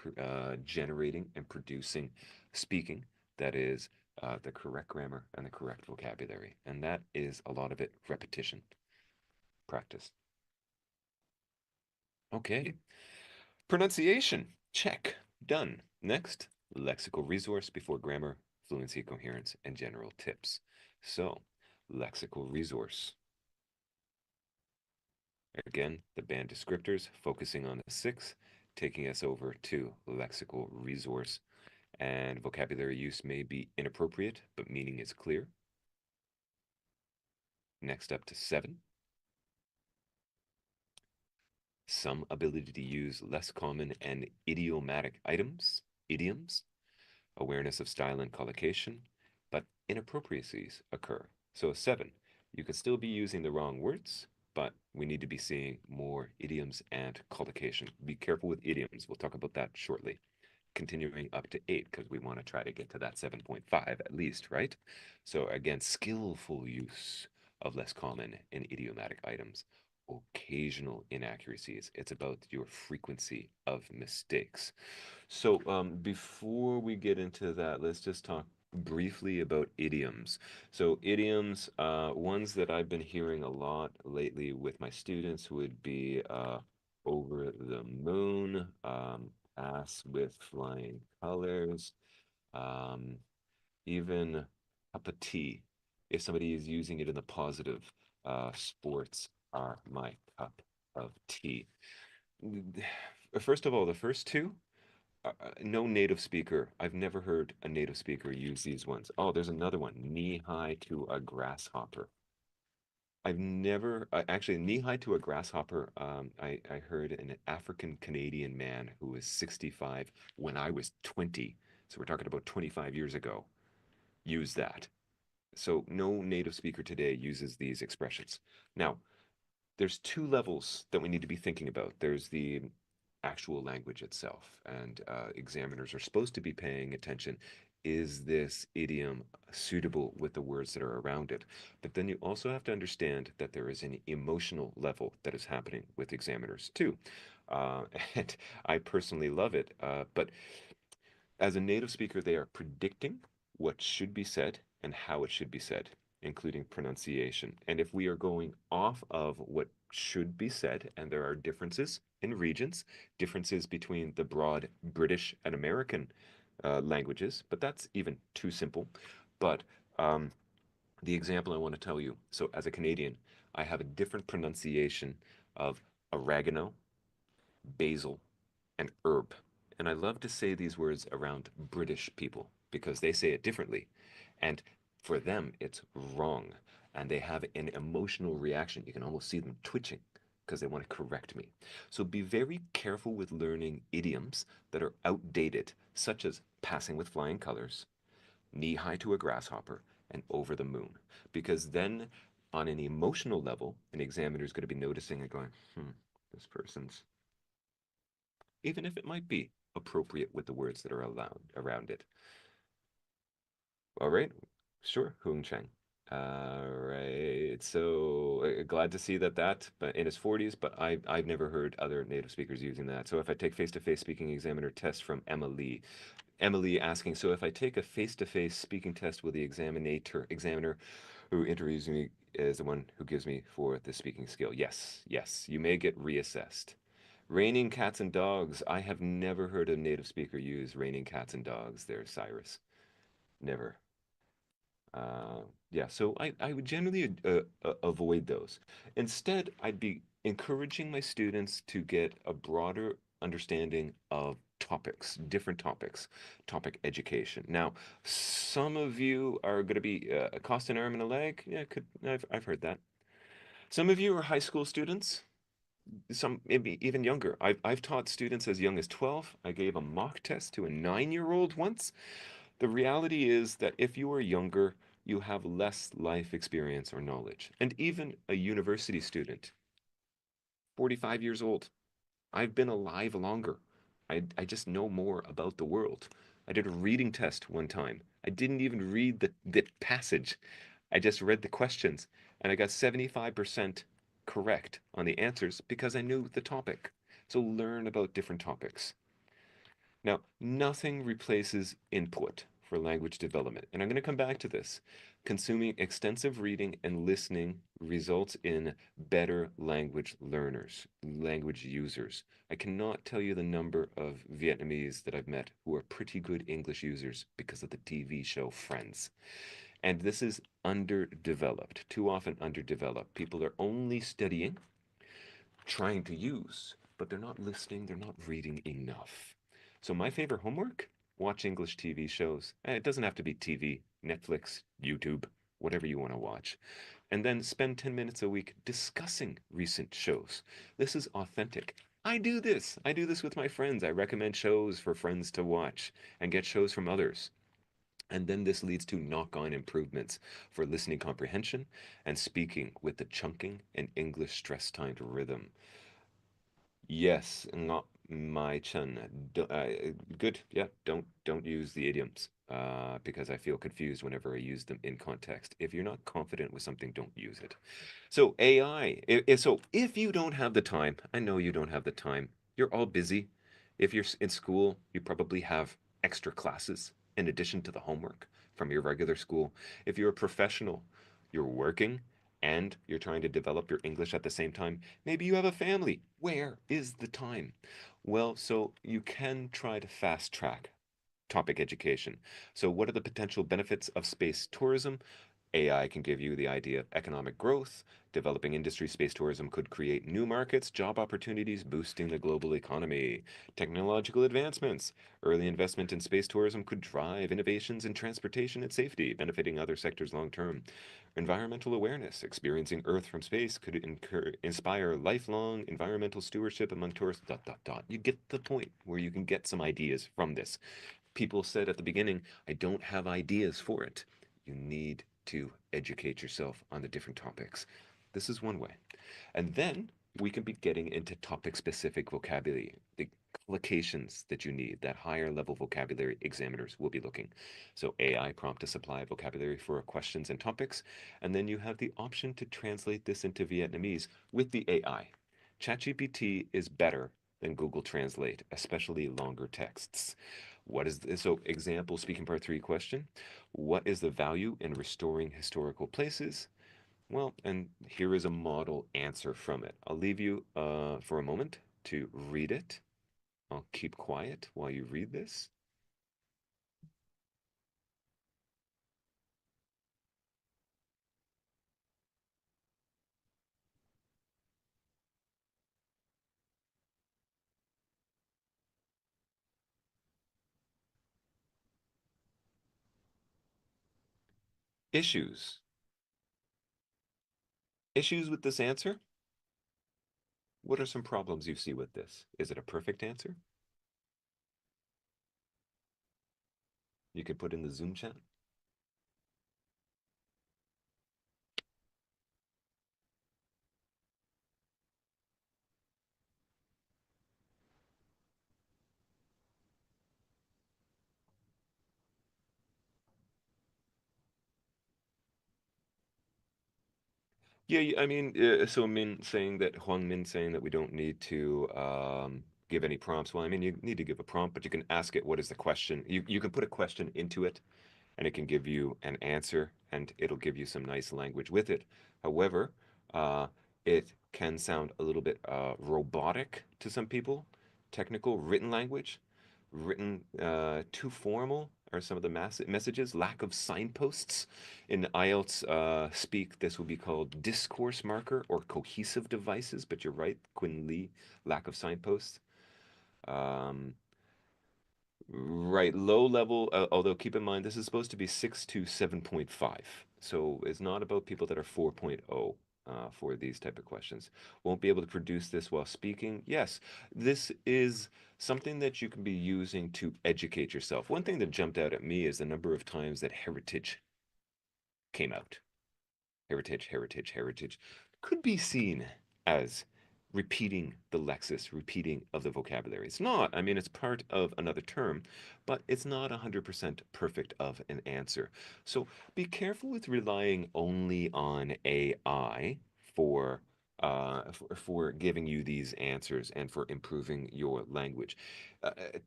generating and producing speaking that is the correct grammar and the correct vocabulary? And that is a lot of it repetition, practice. Okay. Pronunciation, check, done. Next, lexical resource before grammar, fluency, coherence, and general tips. So, lexical resource. Again, the band descriptors focusing on the six, taking us over to lexical resource. And vocabulary use may be inappropriate, but meaning is clear. Next up to 7. Some ability to use less common and idiomatic idioms, awareness of style and collocation, but inappropriacies occur. So 7, you could still be using the wrong words, but we need to be seeing more idioms and collocation. Be careful with idioms. We'll talk about that shortly. Continuing up to 8, because we want to try to get to that 7.5 at least, right? So again, skillful use of less common and idiomatic items. Occasional inaccuracies. It's about your frequency of mistakes. So, before we get into that, let's just talk briefly about idioms. So, idioms, ones that I've been hearing a lot lately with my students would be over the moon, ass with flying colors, um, even cup of tea. if somebody is using it in the positive, sports are my cup of tea. First of all, the first two, no native speaker. I've never heard a native speaker use these ones. Oh, there's another one, knee high to a grasshopper. I've never actually knee high to a grasshopper. I heard an African Canadian man who was 65 when I was 20. So we're talking about 25 years ago. Use that. So no native speaker today uses these expressions. Now, there's two levels that we need to be thinking about. There's the actual language itself, and examiners are supposed to be paying attention. Is this idiom suitable with the words that are around it? But then you also have to understand that there is an emotional level that is happening with examiners too. Uh, and I personally love it. But as a native speaker, they are predicting what should be said and how it should be said, including pronunciation. And if we are going off of what should be said, and there are differences in regions, differences between the broad British and American languages, but that's even too simple. But the example I want to tell you, so as a Canadian, I have a different pronunciation of oregano, basil, and herb. And I love to say these words around British people because they say it differently. And for them, it's wrong. And they have an emotional reaction. You can almost see them twitching because they want to correct me. So be very careful with learning idioms that are outdated, such as passing with flying colors, knee high to a grasshopper, and over the moon. Because then, on an emotional level, an examiner is going to be noticing and going, this person's, even if it might be appropriate with the words that are allowed around it. All right, sure, Hung Chang. All right, so glad to see that but in his 40s, but I've never heard other native speakers using that. So if I take face-to-face speaking examiner test from Emily asking, so if I take a face-to-face speaking test, will the examiner who interviews me is the one who gives me for the speaking skill? Yes, yes, you may get reassessed. Raining cats and dogs. I have never heard a native speaker use raining cats and dogs there, Cyrus. Never. Uh, yeah, so I would generally avoid those. Instead, I'd be encouraging my students to get a broader understanding of topics, different topics, topic education. Now, some of you are going to be cost an arm and a leg. Yeah, I've heard that. Some of you are high school students, some maybe even younger. I've taught students as young as 12. I gave a mock test to a 9-year-old once. The reality is that if you are younger, you have less life experience or knowledge. And even a university student, 45 years old, I've been alive longer. I just know more about the world. I did a reading test one time. I didn't even read the passage. I just read the questions and I got 75% correct on the answers because I knew the topic. So learn about different topics. Now, nothing replaces input for language development. And I'm going to come back to this. Consuming extensive reading and listening results in better language learners, language users. I cannot tell you the number of Vietnamese that I've met who are pretty good English users because of the TV show Friends. And this is underdeveloped, too often underdeveloped. People are only studying, trying to use, but they're not listening, they're not reading enough. So my favorite homework, watch English TV shows. It doesn't have to be TV, Netflix, YouTube, whatever you want to watch. And then spend 10 minutes a week discussing recent shows. This is authentic. I do this. I do this with my friends. I recommend shows for friends to watch and get shows from others. And then this leads to knock-on improvements for listening comprehension and speaking with the chunking and English stress-timed rhythm. Yes, not my chun. Good. Yeah, don't use the idioms because I feel confused whenever I use them in context. If you're not confident with something, don't use it. So AI. So if you don't have the time, I know you don't have the time. You're all busy. If you're in school, you probably have extra classes in addition to the homework from your regular school. If you're a professional, you're working and you're trying to develop your English at the same time. Maybe you have a family. Where is the time? Well, so you can try to fast track topic education. So what are the potential benefits of space tourism? AI can give you the idea of economic growth. Developing industry space tourism could create new markets, job opportunities, boosting the global economy. Technological advancements. Early investment in space tourism could drive innovations in transportation and safety, benefiting other sectors long term. Environmental awareness. Experiencing Earth from space could inspire lifelong environmental stewardship among tourists. Dot, dot, dot. You get the point where you can get some ideas from this. People said at the beginning, I don't have ideas for it. You need to educate yourself on the different topics. This is one way. And then we can be getting into topic specific vocabulary, the collocations that you need, that higher level vocabulary examiners will be looking. So AI prompt to supply vocabulary for questions and topics. And then you have the option to translate this into Vietnamese with the AI. ChatGPT is better than Google Translate, especially longer texts. What is this? So example speaking part 3 question. What is the value in restoring historical places? Well, and here is a model answer from it. I'll leave you for a moment to read it. I'll keep quiet while you read this. Issues. Issues with this answer? What are some problems you see with this? Is it a perfect answer? You can put in the Zoom chat. Yeah, I mean, so Min saying that Huang Min saying that we don't need to give any prompts. Well, I mean, you need to give a prompt, but you can ask it what is the question. You can put a question into it, and it can give you an answer, and it'll give you some nice language with it. However, uh, it can sound a little bit robotic to some people. Technical written language, written too formal are some of the messages. Lack of signposts. In IELTS speak, this will be called discourse marker or cohesive devices, but you're right, Quinn Lee, lack of signposts. Um, Right, low level, although keep in mind this is supposed to be 6 to 7.5. So it's not about people that are 4.0 for these type of questions. Won't be able to produce this while speaking. Yes, this is something that you can be using to educate yourself. One thing that jumped out at me is the number of times that heritage came out. Heritage, heritage, heritage could be seen as repeating the lexis, repeating of the vocabulary. It's not. I mean, it's part of another term, but it's not 100% perfect of an answer. So be careful with relying only on AI for for giving you these answers and for improving your language.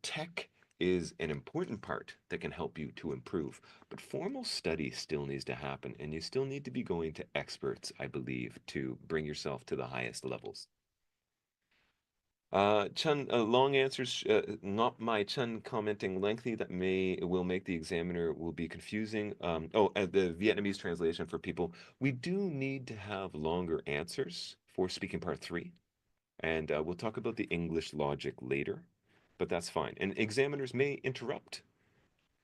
Tech is an important part that can help you to improve. But formal study still needs to happen, and you still need to be going to experts, I believe, to bring yourself to the highest levels. Chun, long answers, not my Chun commenting lengthy. That will make the examiner will be confusing. The Vietnamese translation for people. We do need to have longer answers for speaking part 3, and we'll talk about the English logic later, but that's fine. And examiners may interrupt,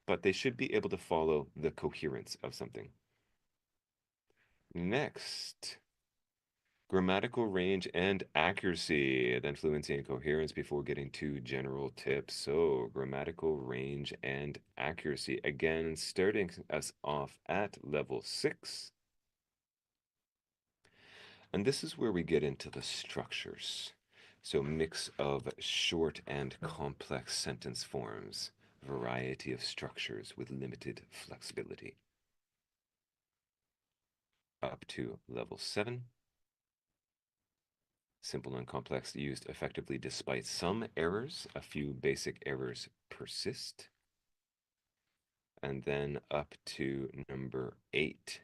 but they should be able to follow the coherence of something. Next, grammatical range and accuracy, then fluency and coherence before getting to general tips. So, grammatical range and accuracy. Again, starting us off at level 6. And this is where we get into the structures. So, mix of short and complex sentence forms, variety of structures with limited flexibility. Up to level 7. Simple and complex used effectively despite some errors. A few basic errors persist. And then up to number 8.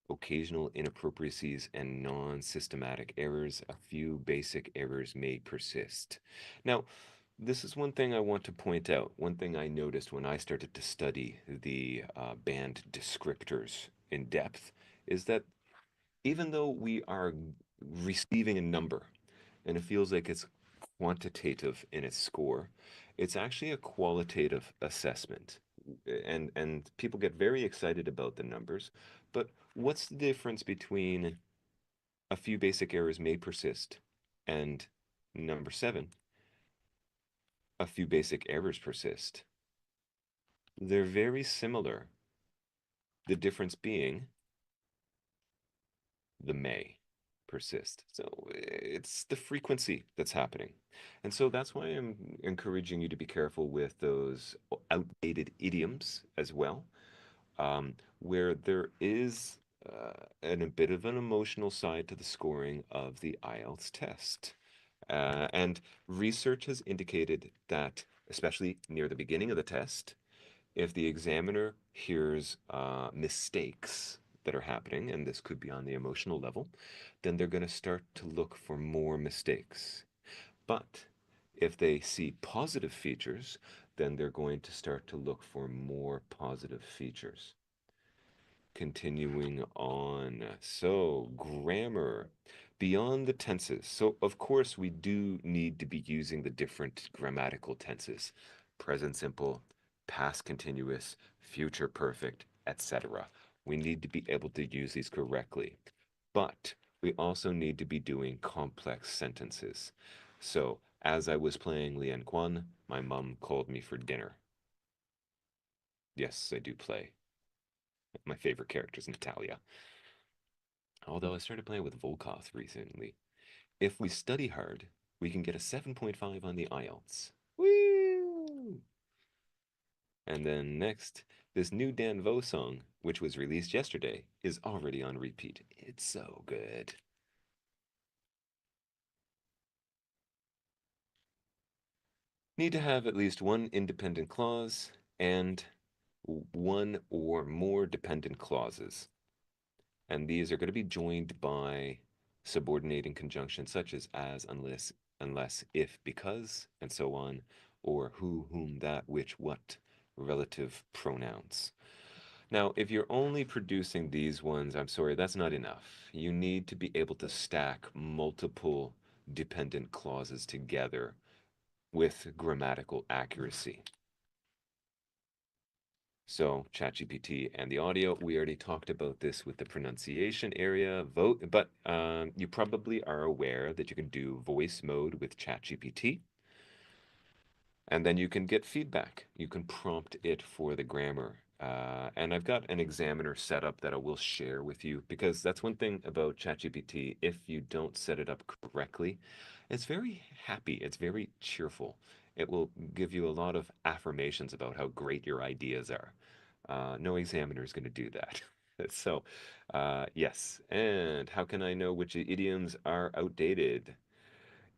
Occasional inappropriacies and non-systematic errors. A few basic errors may persist. Now, this is one thing I want to point out. One thing I noticed when I started to study the band descriptors in depth is that even though we are receiving a number and it feels like it's quantitative in its score, it's actually a qualitative assessment. And people get very excited about the numbers, but what's the difference between a few basic errors may persist and number 7, a few basic errors persist? They're very similar. The difference being the may persist. So it's the frequency that's happening. And so that's why I'm encouraging you to be careful with those outdated idioms as well, where there is a bit of an emotional side to the scoring of the IELTS test. And research has indicated that, especially near the beginning of the test, if the examiner hears mistakes that are happening, and this could be on the emotional level, then they're going to start to look for more mistakes. But if they see positive features, then they're going to start to look for more positive features. Continuing on. So, grammar beyond the tenses. So, of course, we do need to be using the different grammatical tenses: present simple, past continuous, future perfect, etc. We need to be able to use these correctly. But we also need to be doing complex sentences. So, as I was playing Lian Quan, my mom called me for dinner. Yes, I do play. My favorite character is Natalia. Although I started playing with Volkoth recently. If we study hard, we can get a 7.5 on the IELTS. Woo! And then next, this new Dan Vo song, which was released yesterday, is already on repeat. It's so good. Need to have at least one independent clause and one or more dependent clauses. And these are going to be joined by subordinating conjunctions such as, unless, if, because, and so on, or who, whom, that, which, what, relative pronouns. Now, if you're only producing these ones, I'm sorry, that's not enough. You need to be able to stack multiple dependent clauses together with grammatical accuracy. So ChatGPT and the audio, we already talked about this with the pronunciation area, vote, but you probably are aware that you can do voice mode with ChatGPT. And then you can get feedback. You can prompt it for the grammar. And I've got an examiner set up that I will share with you, because that's one thing about ChatGPT. If you don't set it up correctly, it's very happy. It's very cheerful. It will give you a lot of affirmations about how great your ideas are. No examiner is going to do that. So, yes. And how can I know which idioms are outdated?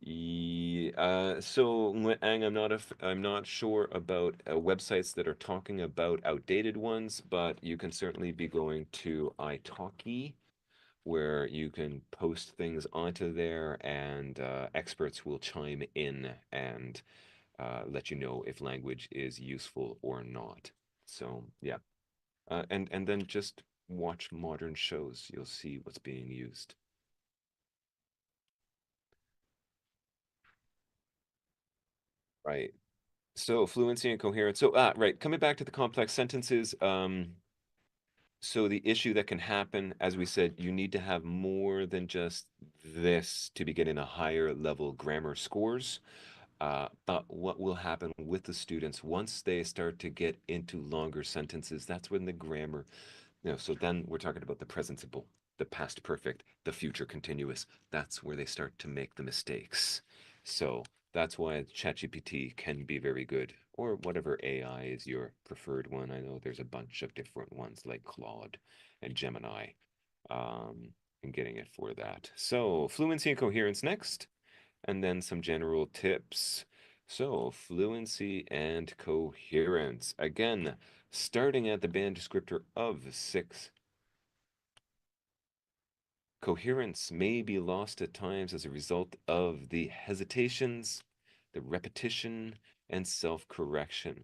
So Ang, I'm not sure about websites that are talking about outdated ones, but you can certainly be going to italki, where you can post things onto there, and experts will chime in and let you know if language is useful or not. So yeah, and then just watch modern shows. You'll see what's being used. Right. So fluency and coherence. So right, coming back to the complex sentences. So the issue that can happen, as we said, you need to have more than just this to be getting a higher level grammar scores. But what will happen with the students once they start to get into longer sentences? That's when the grammar, so then we're talking about the present simple, the past perfect, the future continuous. That's where they start to make the mistakes. So that's why ChatGPT can be very good, or whatever AI is your preferred one. I know there's a bunch of different ones like Claude and Gemini, um, and getting it for that. So fluency and coherence next, and then some general tips. So fluency and coherence. Again, starting at the band descriptor of 6. Coherence may be lost at times as a result of the hesitations, the repetition and self-correction.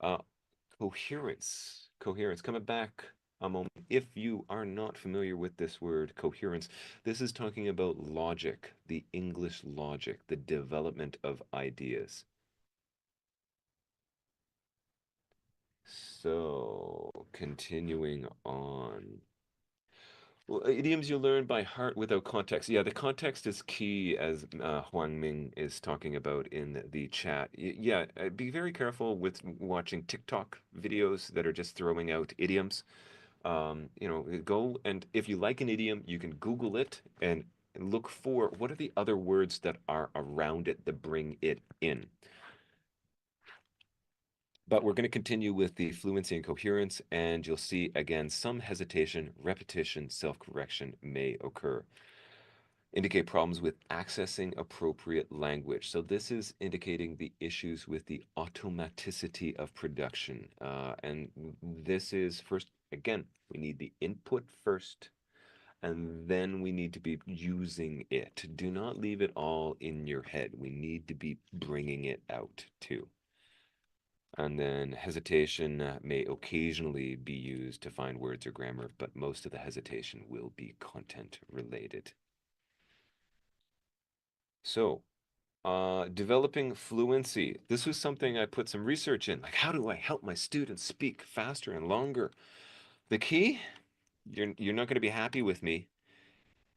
Uh, coherence, coming back a moment. If you are not familiar with this word, coherence, this is talking about logic, the English logic, the development of ideas. So, continuing on. Well, idioms you learn by heart without context. Yeah, the context is key, as Huang Ming is talking about in the chat. Yeah, be very careful with watching TikTok videos that are just throwing out idioms. Go and if you like an idiom, you can Google it and look for what are the other words that are around it that bring it in. But we're going to continue with the fluency and coherence, and you'll see again some hesitation, repetition, self-correction may occur. Indicate problems with accessing appropriate language. So this is indicating the issues with the automaticity of production. And this is first, again, we need the input first, and then we need to be using it. Do not leave it all in your head. We need to be bringing it out too. And then hesitation may occasionally be used to find words or grammar, but most of the hesitation will be content related. So, developing fluency. This was something I put some research in. Like, how do I help my students speak faster and longer? The key, you're not going to be happy with me.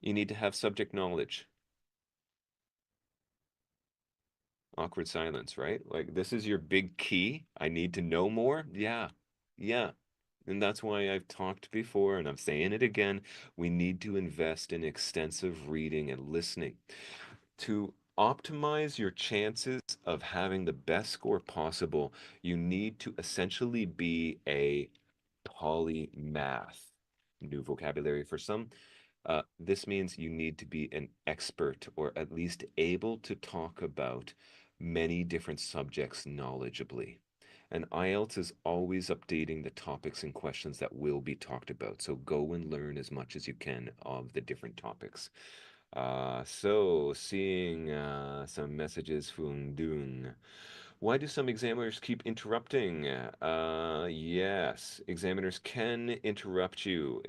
You need to have subject knowledge. Awkward silence, right? Like, this is your big key. I need to know more. Yeah. Yeah. And that's why I've talked before, and I'm saying it again. We need to invest in extensive reading and listening. To optimize your chances of having the best score possible, you need to essentially be a polymath. New vocabulary for some. This means you need to be an expert or at least able to talk about many different subjects knowledgeably. And IELTS is always updating the topics and questions that will be talked about. So go and learn as much as you can of the different topics. So seeing some messages from Dung. Why do some examiners keep interrupting? Yes, examiners can interrupt you.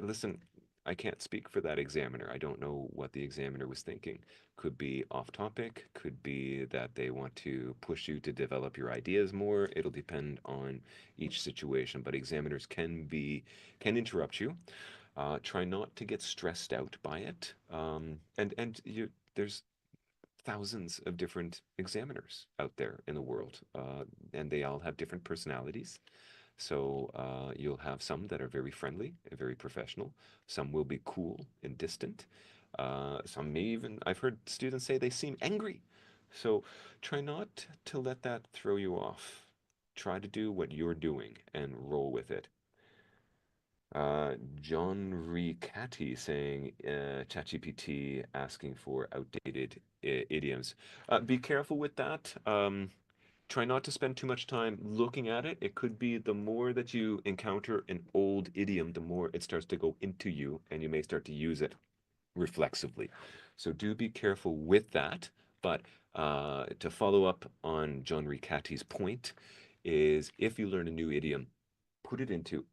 Listen, I can't speak for that examiner. I don't know what the examiner was thinking. Could be off topic, could be that they want to push you to develop your ideas more. It'll depend on each situation, but examiners can interrupt you. Try not to get stressed out by it. There's thousands of different examiners out there in the world, and they all have different personalities. So you'll have some that are very friendly, very professional. Some will be cool and distant. Some may even, I've heard students say they seem angry. So try not to let that throw you off. Try to do what you're doing and roll with it. John Ricatti saying ChatGPT asking for outdated idioms. Be careful with that. Try not to spend too much time looking at it. It could be the more that you encounter an old idiom, the more it starts to go into you, and you may start to use it reflexively. So do be careful with that. But to follow up on John Ricatti's point, is if you learn a new idiom,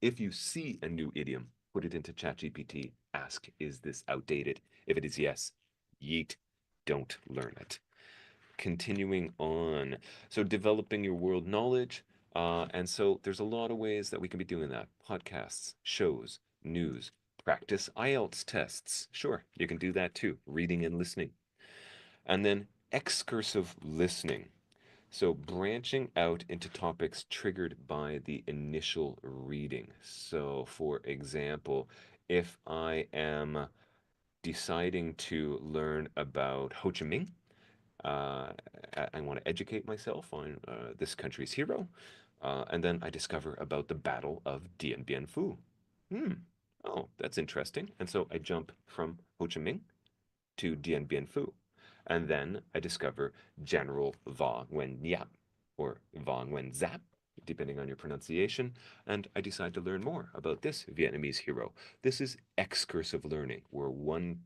if you see a new idiom, put it into ChatGPT, ask, is this outdated? If it is yes, yeet, don't learn it. Continuing on, so developing your world knowledge. And so there's a lot of ways that we can be doing that. Podcasts, shows, news, practice IELTS tests. Sure, you can do that too, reading and listening. And then excursive listening. So branching out into topics triggered by the initial reading. So for example, if I am deciding to learn about Ho Chi Minh, uh, I want to educate myself on this country's hero, and then I discover about the Battle of Dien Bien Phu. Hmm. Oh, that's interesting. And so I jump from Ho Chi Minh to Dien Bien Phu. And then I discover General Va Nguyen Giap, or Va Nguyen Giap, depending on your pronunciation, and I decide to learn more about this Vietnamese hero. This is excursive learning, where one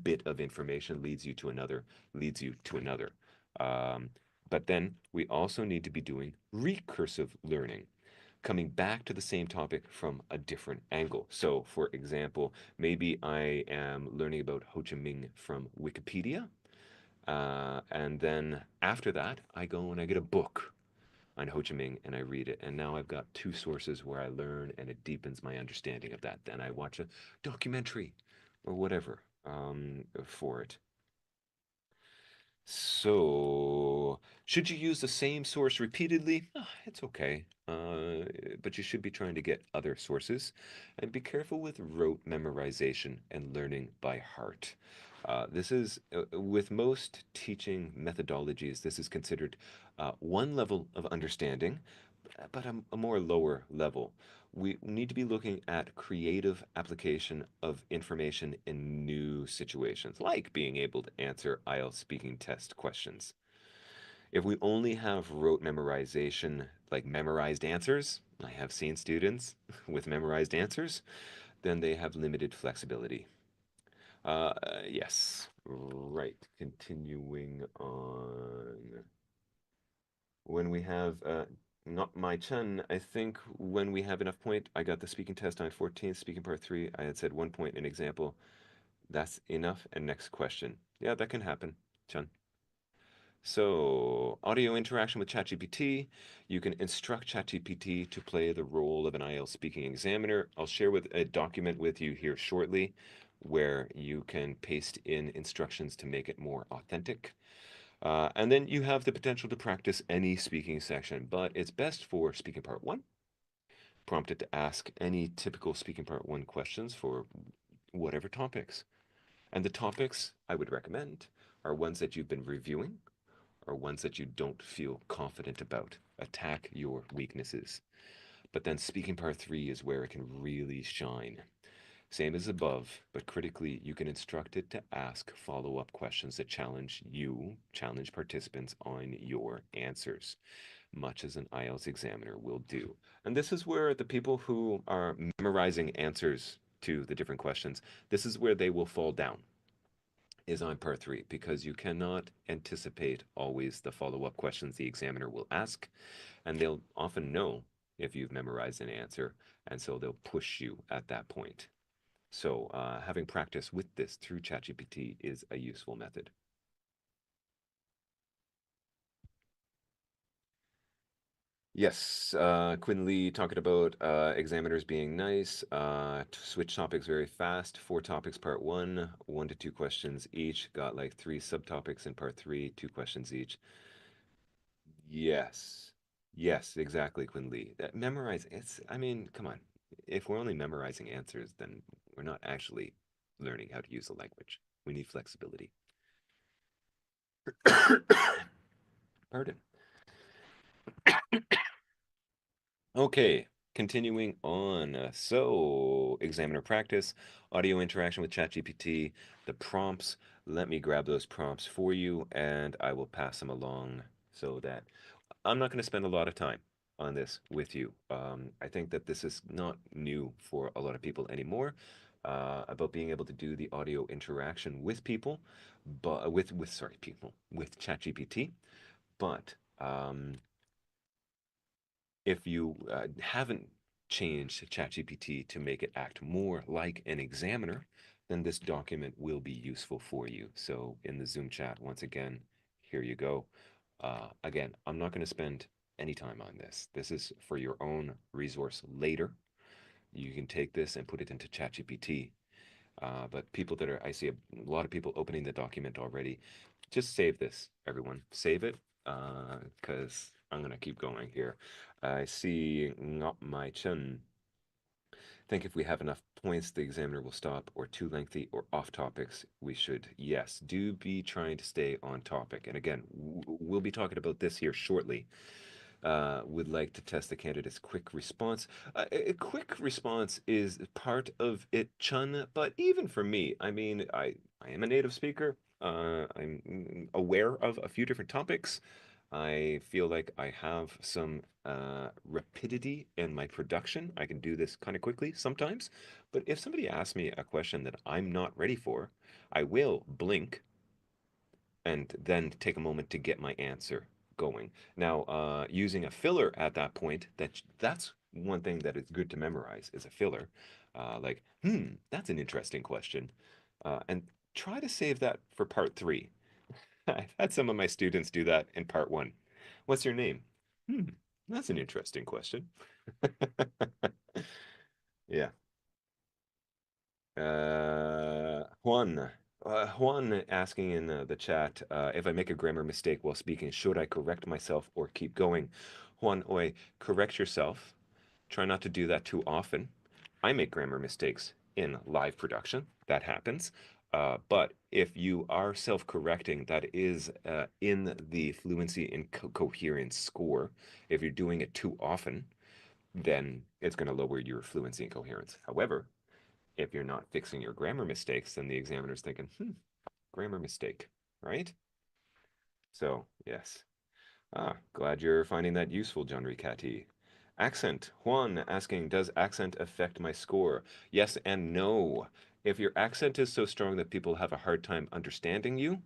bit of information leads you to another, leads you to another. Um, but then we also need to be doing recursive learning, coming back to the same topic from a different angle. So, for example, maybe I am learning about Ho Chi Minh from Wikipedia, and then after that, I go and I get a book on Ho Chi Minh and I read it. And now I've got two sources where I learn and it deepens my understanding of that. Then I watch a documentary or whatever for it. So, should you use the same source repeatedly? It's okay. But you should be trying to get other sources and be careful with rote memorization and learning by heart. This is, with most teaching methodologies, this is considered one level of understanding, but a more lower level. We need to be looking at creative application of information in new situations, like being able to answer IELTS speaking test questions. If we only have rote memorization, like memorized answers, I have seen students with memorized answers, then they have limited flexibility. Uh, yes, right. Continuing on. When we have not my chun, I think when we have enough point, I got the speaking test on 14th, speaking part 3. I had said 1 point in example. That's enough. And next question. Yeah, that can happen, chun. So, audio interaction with ChatGPT. You can instruct ChatGPT to play the role of an IELTS speaking examiner. I'll share with a document with you here shortly where you can paste in instructions to make it more authentic. And then you have the potential to practice any speaking section, but it's best for speaking part 1, prompted to ask any typical speaking part 1 questions for whatever topics. And the topics I would recommend are ones that you've been reviewing or ones that you don't feel confident about. Attack your weaknesses. But then speaking part 3 is where it can really shine. Same as above, but critically, you can instruct it to ask follow-up questions that challenge participants on your answers, much as an IELTS examiner will do. And this is where the people who are memorizing answers to the different questions, this is where they will fall down, is on part 3, because you cannot anticipate always the follow-up questions the examiner will ask, and they'll often know if you've memorized an answer, and so they'll push you at that point. So having practice with this through ChatGPT is a useful method. Yes, Quinn Lee talking about examiners being nice, switch topics very fast, 4 topics part 1, 1 to 2 questions each, got like 3 subtopics in part 3, 2 questions each. Yes, yes, exactly, Quinn Lee. That memorize, I mean, come on. If we're only memorizing answers, then we're not actually learning how to use the language. We need flexibility. Pardon. Okay, continuing on. So, examiner practice, audio interaction with ChatGPT, the prompts. Let me grab those prompts for you and I will pass them along so that I'm not going to spend a lot of time on this with you. I think that this is not new for a lot of people anymore, about being able to do the audio interaction with people, but with ChatGPT. But if you haven't changed ChatGPT to make it act more like an examiner, then this document will be useful for you. So in the Zoom chat, once again, here you go. Again, I'm not going to spend any time on this. This is for your own resource later. You can take this and put it into ChatGPT. But people that are, I see a lot of people opening the document already. Just save this, everyone. Save it, because I'm gonna keep going here. I see not my chun. Think if we have enough points, the examiner will stop, or too lengthy or off topics, we should. Yes, do be trying to stay on topic. And again, we'll be talking about this here shortly. Would like to test the candidate's quick response. A quick response is part of it, Chun, but even for me, I mean, I am a native speaker. I'm aware of a few different topics. I feel like I have some rapidity in my production. I can do this kind of quickly sometimes. But if somebody asks me a question that I'm not ready for, I will blink and then take a moment to get my answer going. Now, using a filler at that point, that's one thing that is good to memorize is a filler. Like, that's an interesting question. And try to save that for part three. I've had some of my students do that in part one. What's your name? Hmm, that's an interesting question. Yeah. Juan. Juan asking in the chat, if I make a grammar mistake while speaking, should I correct myself or keep going? Juan, oi, correct yourself. Try not to do that too often. I make grammar mistakes in live production. That happens. But if you are self-correcting, that is in the fluency and coherence score. If you're doing it too often, then it's going to lower your fluency and coherence. However, if you're not fixing your grammar mistakes, then the examiner's thinking, grammar mistake, right? So, yes. Glad you're finding that useful, John Ricati. Accent. Juan asking, does accent affect my score? Yes and no. If your accent is so strong that people have a hard time understanding you,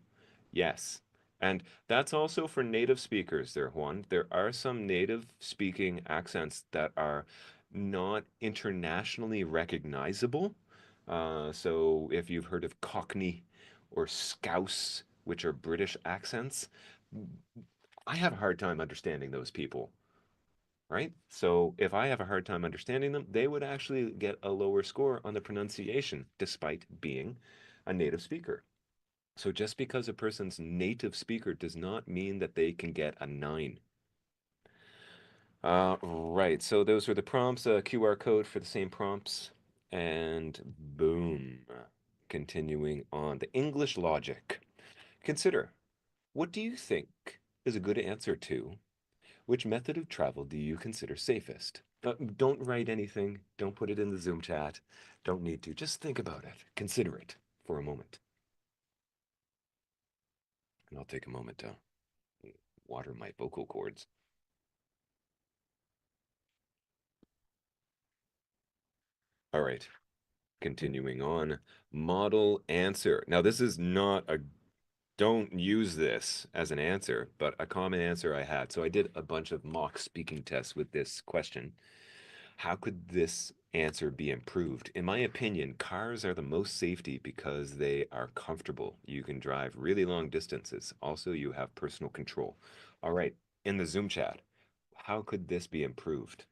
yes. And that's also for native speakers there, Juan. There are some native speaking accents that are not internationally recognizable. So if you've heard of Cockney or Scouse, which are British accents, I have a hard time understanding those people, right? So if I have a hard time understanding them, they would actually get a lower score on the pronunciation, despite being a native speaker. So just because a person's native speaker does not mean that they can get a 9. Right, so those are the prompts, QR code for the same prompts, and boom. Continuing on, the English logic. Consider, what do you think is a good answer to which method of travel do you consider safest? Don't write anything. Don't put it in the Zoom chat. Don't need to. Just think about it. Consider it for a moment. And I'll take a moment to water my vocal cords. All right. Continuing on. Model answer. Now, this is not a, don't use this as an answer, but a common answer I had. So I did a bunch of mock speaking tests with this question. How could this answer be improved? In my opinion, cars are the most safety because they are comfortable. You can drive really long distances. Also, you have personal control. All right, in the Zoom chat, how could this be improved?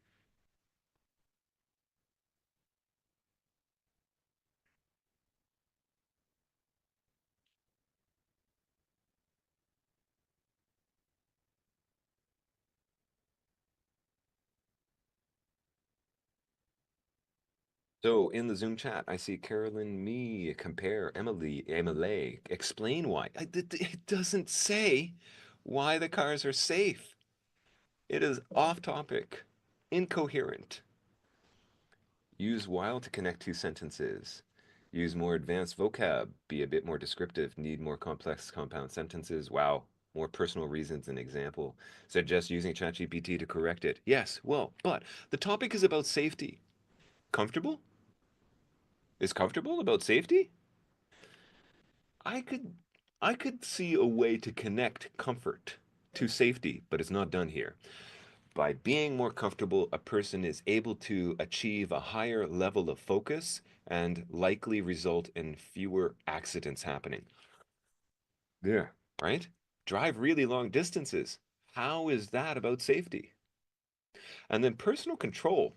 So in the Zoom chat, I see Carolyn, me, compare, Emily, explain why. It doesn't say why the cars are safe. It is off topic, incoherent. Use while to connect two sentences. Use more advanced vocab. Be a bit more descriptive. Need more complex compound sentences. Wow. More personal reasons and example. Suggest using ChatGPT to correct it. Yes, well, but the topic is about safety. Comfortable? Is comfortable about safety? I could I could see a way to connect comfort to safety, but it's not done here. By being more comfortable, a person is able to achieve a higher level of focus and likely result in fewer accidents happening. Yeah. Right? Drive really long distances. How is that about safety? And then personal control.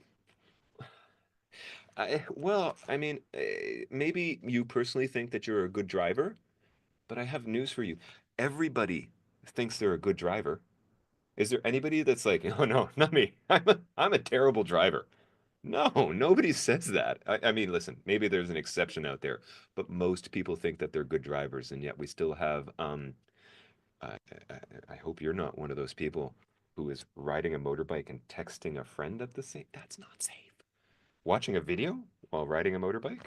Well, I mean, maybe you personally think that you're a good driver, but I have news for you. Everybody thinks they're a good driver. Is there anybody that's like, oh no, not me. I'm a terrible driver. No, nobody says that. I mean, listen, maybe there's an exception out there, but most people think that they're good drivers, and yet we still have. I, I, I hope you're not one of those people who is riding a motorbike and texting a friend at the same. That's not safe. Watching a video while riding a motorbike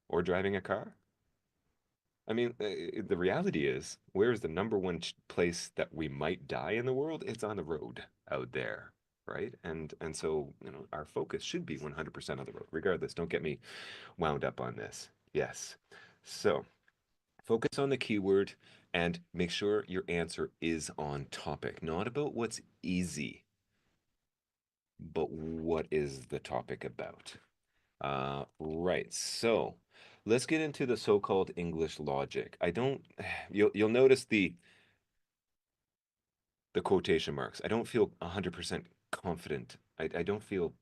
or driving a car. I mean, the reality is, where is the number one place that we might die in the world? It's on the road out there, right? And so, our focus should be 100% on the road. Regardless, don't get me wound up on this. Yes. So, focus on the keyword, And make sure your answer is on topic, not about what's easy, but what is the topic about. Right. So let's get into the so-called English logic. I don't, you'll notice the quotation marks. I don't feel 100% confident. I don't feel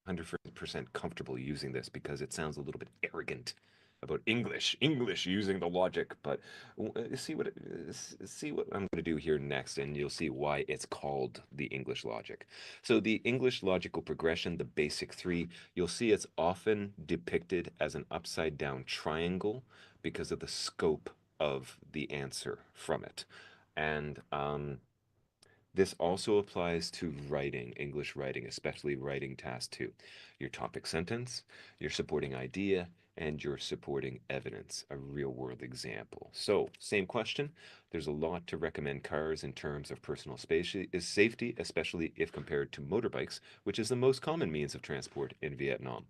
100% comfortable using this because it sounds a little bit arrogant about English using the logic. But see what I'm going to do here next, and you'll see why it's called the English logic. So the English logical progression, the basic three, you'll see it's often depicted as an upside down triangle because of the scope of the answer from it. And this also applies to writing, English writing, especially writing task two. Your topic sentence, your supporting idea, and your supporting evidence, a real world example. So, same question. There's a lot to recommend cars in terms of personal space is safety, especially if compared to motorbikes, which is the most common means of transport in Vietnam.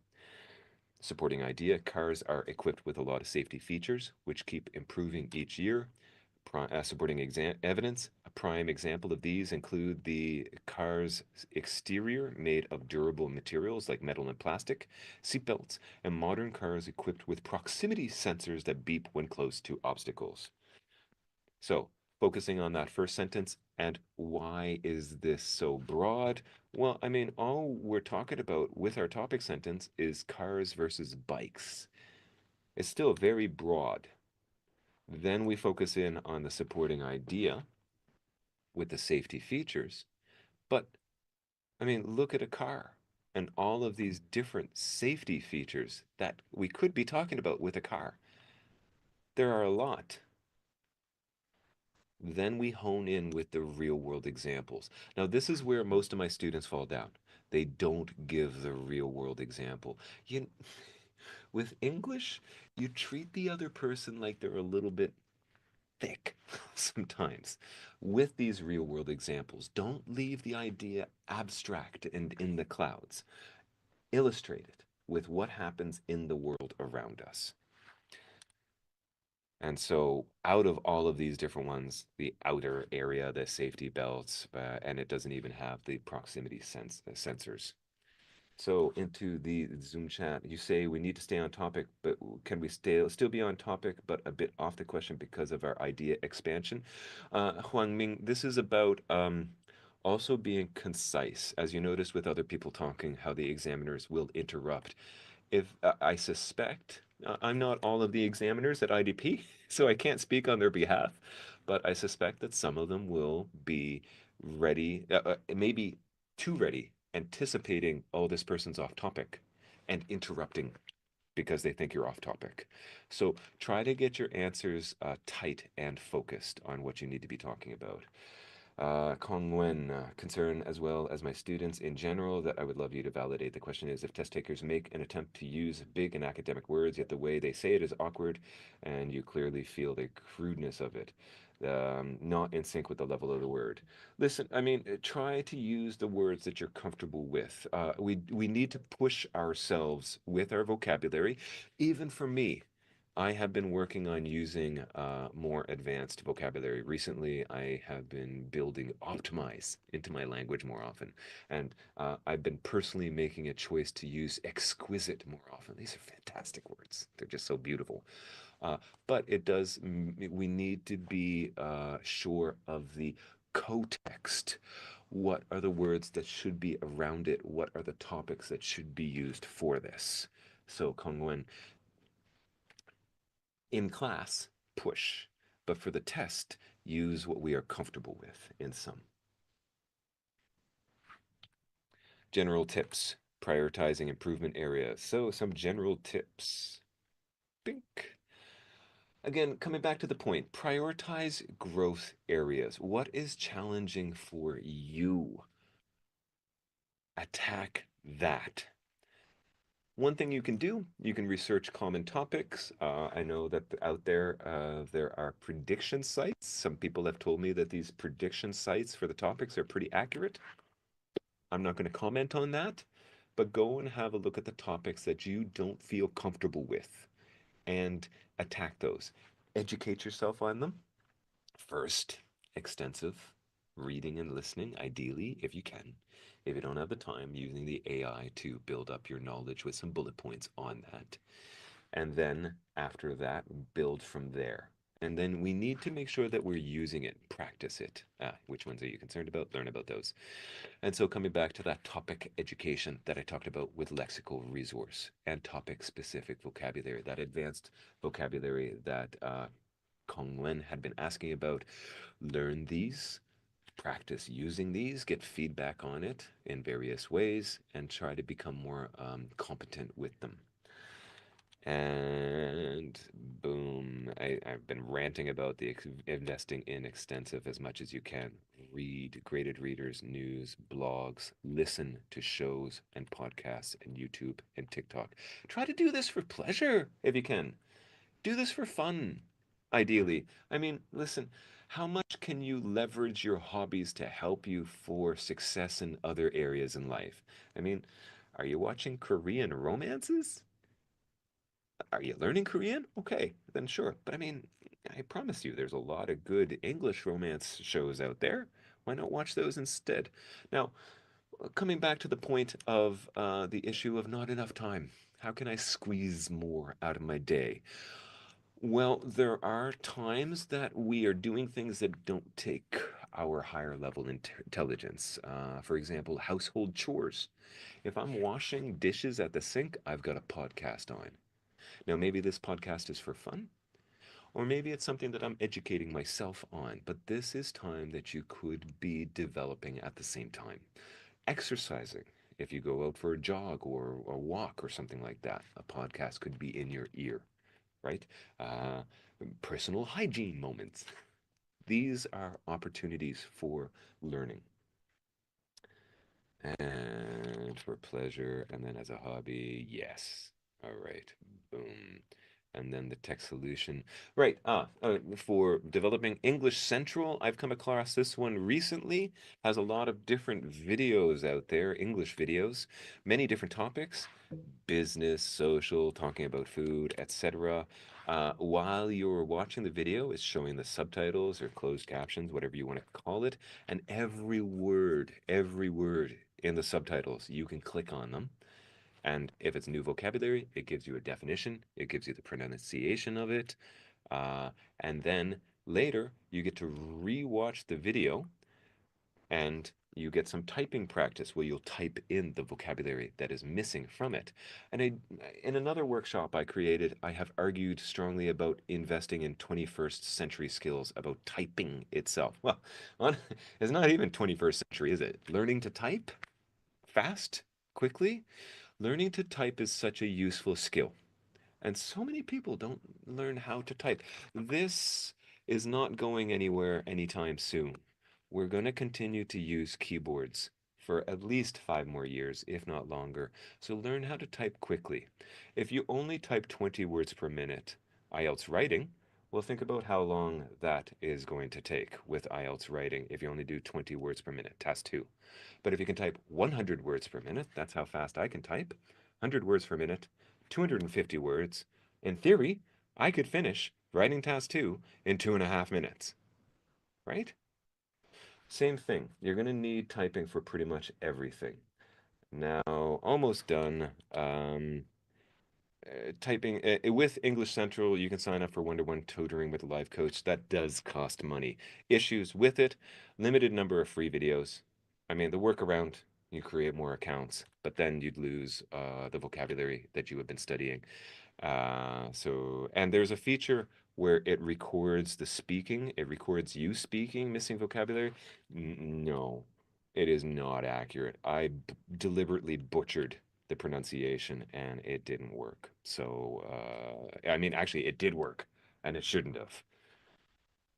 Supporting idea, cars are equipped with a lot of safety features, which keep improving each year. Supporting evidence. A prime example of these include the car's exterior made of durable materials like metal and plastic, seatbelts, and modern cars equipped with proximity sensors that beep when close to obstacles. So, focusing on that first sentence, and why is this so broad? Well, I mean, all we're talking about with our topic sentence is cars versus bikes. It's still very broad. Then we focus in on the supporting idea with the safety features. But I mean, look at a car and all of these different safety features that we could be talking about with a car. There are a lot. Then we hone in with the real world examples. Now, this is where most of my students fall down. They don't give the real world example. You, with English, you treat the other person like they're a little bit thick sometimes with these real world examples. Don't leave the idea abstract and in the clouds. Illustrate it with what happens in the world around us. And so, out of all of these different ones, the outer area, the safety belts, and it doesn't even have the proximity sensors. So into the Zoom chat, you say we need to stay on topic, but can we still be on topic, but a bit off the question because of our idea expansion? Huang Ming, this is about also being concise. As you notice with other people talking, how the examiners will interrupt. If I suspect, I'm not all of the examiners at IDP, so I can't speak on their behalf, but I suspect that some of them will be ready, maybe too ready, anticipating, oh, this person's off topic, and interrupting because they think you're off topic. So try to get your answers tight and focused on what you need to be talking about. Kong Wen, concern as well as my students in general that I would love you to validate. The question is if test takers make an attempt to use big and academic words, yet the way they say it is awkward, and you clearly feel the crudeness of it, not in sync with the level of the word. Listen, I mean, try to use the words that you're comfortable with. We need to push ourselves with our vocabulary. Even for me, I have been working on using more advanced vocabulary. Recently, I have been building optimize into my language more often. And I've been personally making a choice to use exquisite more often. These are fantastic words. They're just so beautiful. Uh, but we need to be sure of the context. What are the words that should be around it? What are the topics that should be used for this? So, Kongwen, in class, push, but for the test, use what we are comfortable with in some. General tips, prioritizing improvement areas. So some general tips. Bink. Again, coming back to the point, prioritize growth areas. What is challenging for you? Attack that. One thing you can do, you can research common topics. I know that out there, there are prediction sites. Some people have told me that these prediction sites for the topics are pretty accurate. I'm not going to comment on that, but go and have a look at the topics that you don't feel comfortable with and attack those. Educate yourself on them. First, extensive reading and listening, ideally, if you can. If you don't have the time, using the AI to build up your knowledge with some bullet points on that. And then after that, build from there. And then we need to make sure that we're using it, practice it. Which ones are you concerned about? Learn about those. And so coming back to that topic education that I talked about with lexical resource and topic specific vocabulary, that advanced vocabulary that Kong Wen had been asking about, learn these, practice using these, get feedback on it in various ways, and try to become more competent with them. And boom, I've been ranting about the investing in extensive as much as you can. Read graded readers, news, blogs, listen to shows and podcasts and YouTube and TikTok. Try to do this for pleasure if you can. Do this for fun, ideally. I mean, listen, how much can you leverage your hobbies to help you for success in other areas in life? I mean, are you watching Korean romances? Are you learning Korean? Okay, then sure. But I mean, I promise you, there's a lot of good English romance shows out there. Why not watch those instead? Now, coming back to the point of the issue of not enough time. How can I squeeze more out of my day? Well, there are times that we are doing things that don't take our higher level intelligence. For example, household chores. If I'm washing dishes at the sink, I've got a podcast on. Now, maybe this podcast is for fun, or maybe it's something that I'm educating myself on, but this is time that you could be developing at the same time. Exercising. If you go out for a jog or a walk or something like that, a podcast could be in your ear, right? Uh, Personal hygiene moments. These are opportunities for learning and for pleasure, and then as a hobby, yes. All right, boom. And then the tech solution. Right, for developing English Central, I've come across this one recently. Has a lot of different videos out there, English videos, many different topics, business, social, talking about food, etc. While you're watching the video, it's showing the subtitles or closed captions, whatever you want to call it, and every word in the subtitles, you can click on them. And if it's new vocabulary, it gives you a definition, it gives you the pronunciation of it. And then later, you get to re-watch the video and you get some typing practice where you'll type in the vocabulary that is missing from it. And in another workshop I created, I have argued strongly about investing in 21st century skills, about typing itself. Well, it's not even 21st century, is it? Learning to type fast, quickly. Learning to type is such a useful skill. And so many people don't learn how to type. This is not going anywhere anytime soon. We're going to continue to use keyboards for at least 5 more years, if not longer. So learn how to type quickly. If you only type 20 words per minute, IELTS writing, well, think about how long that is going to take with IELTS writing if you only do 20 words per minute, task 2. But if you can type 100 words per minute, that's how fast I can type, 100 words per minute, 250 words. In theory, I could finish writing task 2 in 2.5 minutes, right? Same thing. You're going to need typing for pretty much everything. Now, almost done. Typing with English Central, you can sign up for one-to-one tutoring with a live coach. That does cost money. Issues with it, limited number of free videos. I mean, the workaround, you create more accounts, but then you'd lose the vocabulary that you have been studying. And there's a feature where it records the speaking, it records you speaking, missing vocabulary. No, it is not accurate. Deliberately butchered the pronunciation and it didn't work. So, I mean, actually, it did work and it shouldn't have.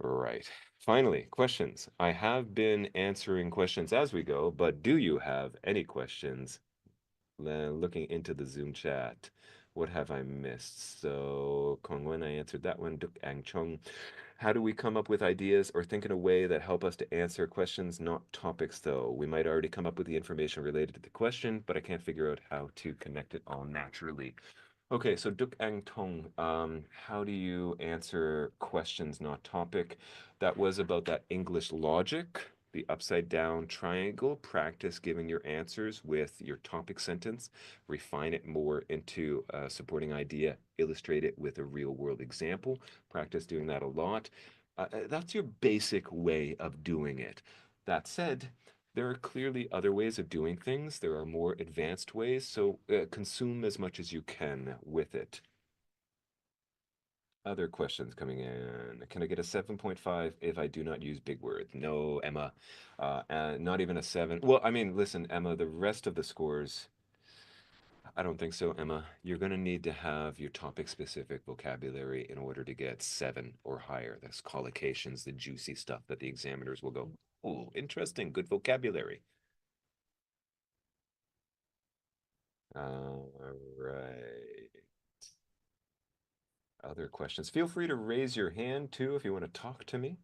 Right. Finally, questions. I have been answering questions as we go, but do you have any questions? Looking into the Zoom chat. What have I missed? So, Kongwen, I answered that one. Duk Ang Chung. How do we come up with ideas or think in a way that help us to answer questions, not topics, though? We might already come up with the information related to the question, but I can't figure out how to connect it all naturally. Okay, so Duk Ang Tong, how do you answer questions not topic? That was about that English logic, the upside down triangle. Practice giving your answers with your topic sentence, refine it more into a supporting idea, illustrate it with a real world example. Practice doing that a lot. That's your basic way of doing it. That said, there are clearly other ways of doing things. There are more advanced ways, so consume as much as you can with it. Other questions coming in. Can I get a 7.5 if I do not use big words? No, Emma. Not even a 7. Well, I mean, listen, Emma, the rest of the scores, I don't think so, Emma. You're going to need to have your topic-specific vocabulary in order to get 7 or higher. That's collocations, the juicy stuff that the examiners will go, oh, interesting, good vocabulary. All right. Other questions? Feel free to raise your hand too if you want to talk to me.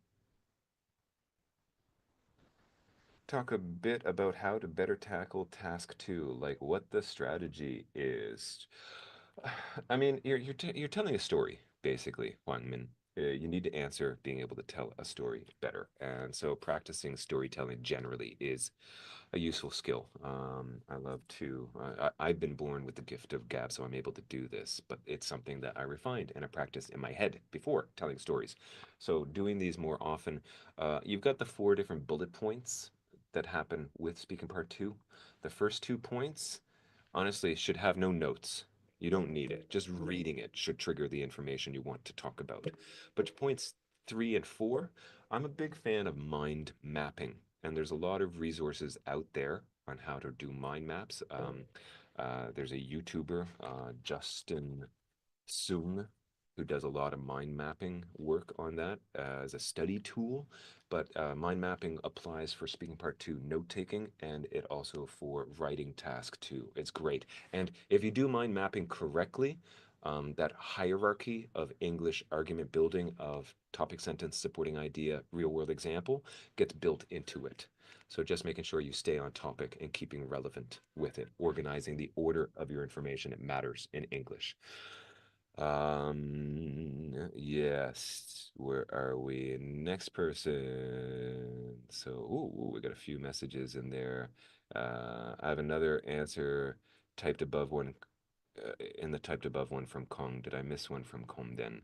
Talk a bit about how to better tackle task two, like what the strategy is. I mean, you're telling a story basically, Juan Min. You need to answer being able to tell a story better, and so practicing storytelling generally is a useful skill. I love to. I've been born with the gift of gab, so I'm able to do this. But it's something that I refined and I practiced in my head before telling stories. So doing these more often. You've got the 4 different bullet points that happen with speaking part two. The first 2 points, honestly, should have no notes. You don't need it. Just reading it should trigger the information you want to talk about. But points 3 and 4, I'm a big fan of mind mapping, and there's a lot of resources out there on how to do mind maps. There's a YouTuber, Justin Soon, who does a lot of mind mapping work on that as a study tool. But mind mapping applies for speaking part two note taking, and it also for writing task two. It's great. And if you do mind mapping correctly, that hierarchy of English argument building of topic sentence supporting idea real world example gets built into it. So just making sure you stay on topic and keeping relevant with it, organizing the order of your information, it matters in English. Yes. Where are we? Next person. So, ooh, we got a few messages in there. I have another answer typed above one, in the typed above one from Kong. Did I miss one from Kong then?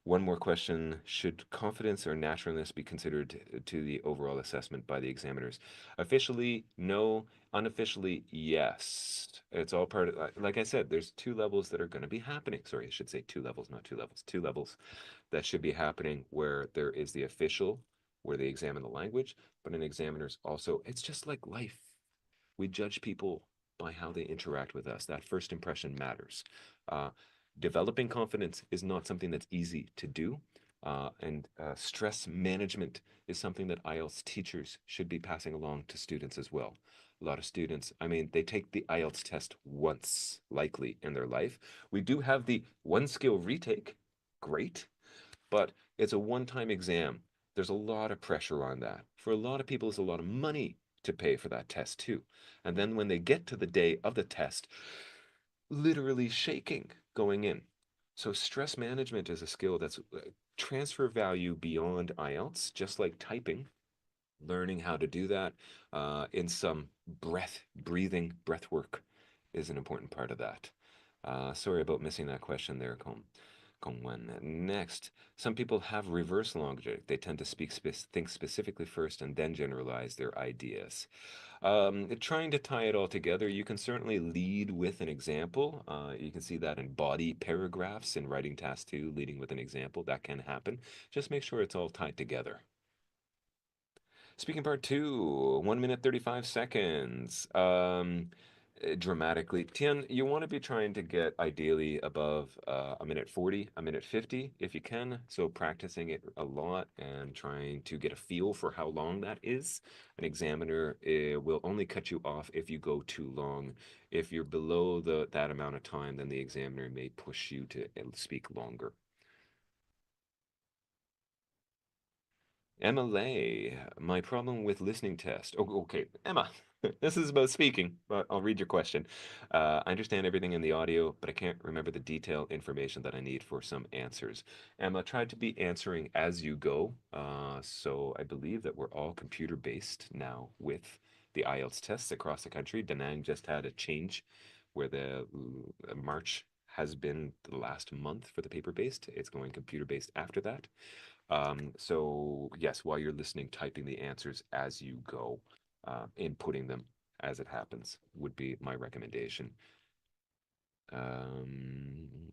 One more question. Should confidence or naturalness be considered to the overall assessment by the examiners? Officially, no. Unofficially, yes. It's all part of, like I said, there's 2 levels that are going to be happening. Sorry, I should say 2 levels, not 2 levels. 2 levels that should be happening where there is the official, where they examine the language, but an examiner's also, it's just like life. We judge people by how they interact with us. That first impression matters. Uh, Developing confidence is not something that's easy to do. And stress management is something that IELTS teachers should be passing along to students as well. A lot of students, I mean, they take the IELTS test once, likely, in their life. We do have the one skill retake, great, but it's a one-time exam. There's a lot of pressure on that. For a lot of people, it's a lot of money to pay for that test too. And then when they get to the day of the test, literally shaking going in. So stress management is a skill that's transfer value beyond IELTS, just like typing. Learning how to do that in some breath work is an important part of that. Sorry about missing that question there, Kongwen. Next, some people have reverse logic. They tend to think specifically first and then generalize their ideas. Trying to tie it all together, you can certainly lead with an example. You can see that in body paragraphs in writing task two, leading with an example. That can happen. Just make sure it's all tied together. Speaking part two, 1 minute 35 seconds. Dramatically, Tian, you want to be trying to get ideally above a minute 40, a minute 50 if you can. So practicing it a lot and trying to get a feel for how long that is. An examiner will only cut you off if you go too long. If you're below that amount of time, then the examiner may push you to speak longer. Emma Lay, my problem with listening test. Oh, okay, Emma. This is about speaking, but I'll read your question. I understand everything in the audio, but I can't remember the detailed information that I need for some answers. Emma, try to be answering as you go. So I believe that we're all computer-based now with the IELTS tests across the country. Da Nang just had a change where the March has been the last month for the paper-based. It's going computer-based after that. So yes, while you're listening, typing the answers as you go, inputting them as it happens would be my recommendation. Um,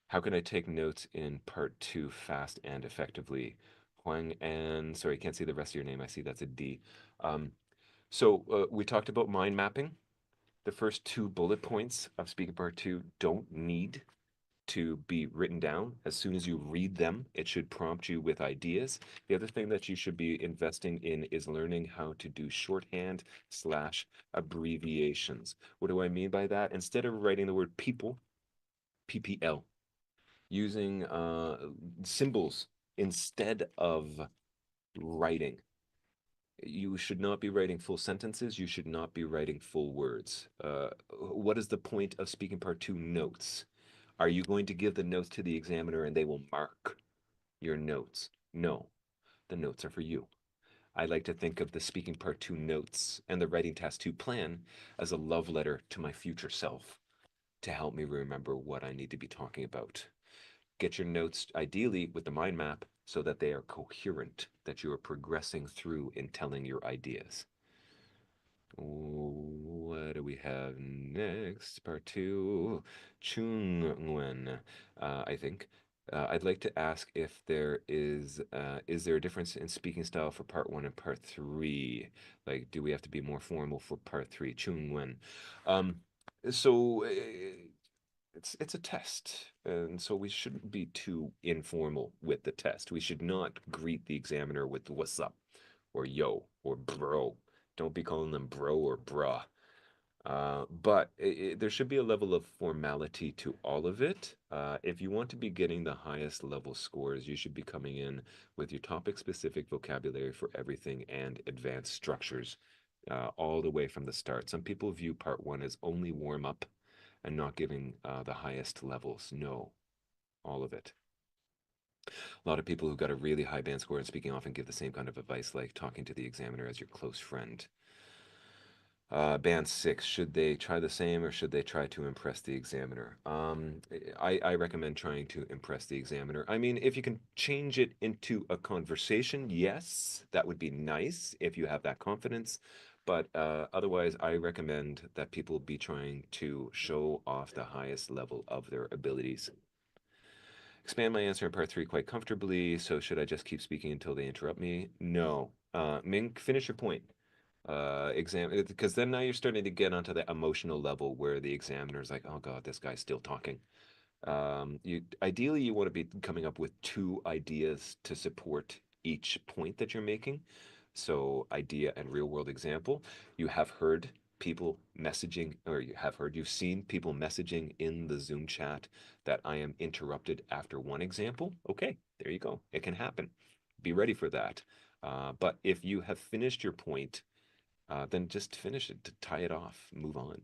how can I take notes in part two fast and effectively? Huang and sorry, I can't see the rest of your name. I see that's a D. Um, so we talked about mind mapping. The first two bullet points of speaking part two don't need to be written down. As soon as you read them, it should prompt you with ideas. The other thing that you should be investing in is learning how to do shorthand slash abbreviations. What do I mean by that? Instead of writing the word people, PPL, using symbols instead of writing. You should not be writing full sentences. You should not be writing full words. What is the point of speaking part two notes? Are you going to give the notes to the examiner and they will mark your notes? No, the notes are for you. I like to think of the speaking part two notes and the writing task two plan as a love letter to my future self to help me remember what I need to be talking about. Get your notes ideally with the mind map so that they are coherent, that you are progressing through in telling your ideas. What do we have next? Part two, Chungwen, I think. I'd like to ask if there is there a difference in speaking style for part one and part three? Like, do we have to be more formal for part three? Chungwen. Um, so it's a test, and so we shouldn't be too informal with the test. We should not greet the examiner with "What's up?" or "Yo" or "Bro." Don't be calling them bro or bruh. But there should be a level of formality to all of it. If you want to be getting the highest level scores, you should be coming in with your topic specific vocabulary for everything and advanced structures all the way from the start. Some people view part one as only warm up and not giving the highest levels. No, all of it. A lot of people who got a really high band score in speaking often give the same kind of advice, like talking to the examiner as your close friend. Band six, should they try the same or should they try to impress the examiner? I recommend trying to impress the examiner. I mean, if you can change it into a conversation, yes, that would be nice if you have that confidence. But otherwise, I recommend that people be trying to show off the highest level of their abilities. Expand my answer in part three quite comfortably, so should I just keep speaking until they interrupt me? No. Ming, finish your point. Because then now you're starting to get onto the emotional level where the examiner's like, oh God, this guy's still talking. You ideally you want to be coming up with two ideas to support each point that you're making. So idea and real world example. You have heard people messaging, or you've seen people messaging in the Zoom chat that I am interrupted after one example. Okay, there you go. It can happen. Be ready for that. But if you have finished your point, then just finish it to tie it off, move on.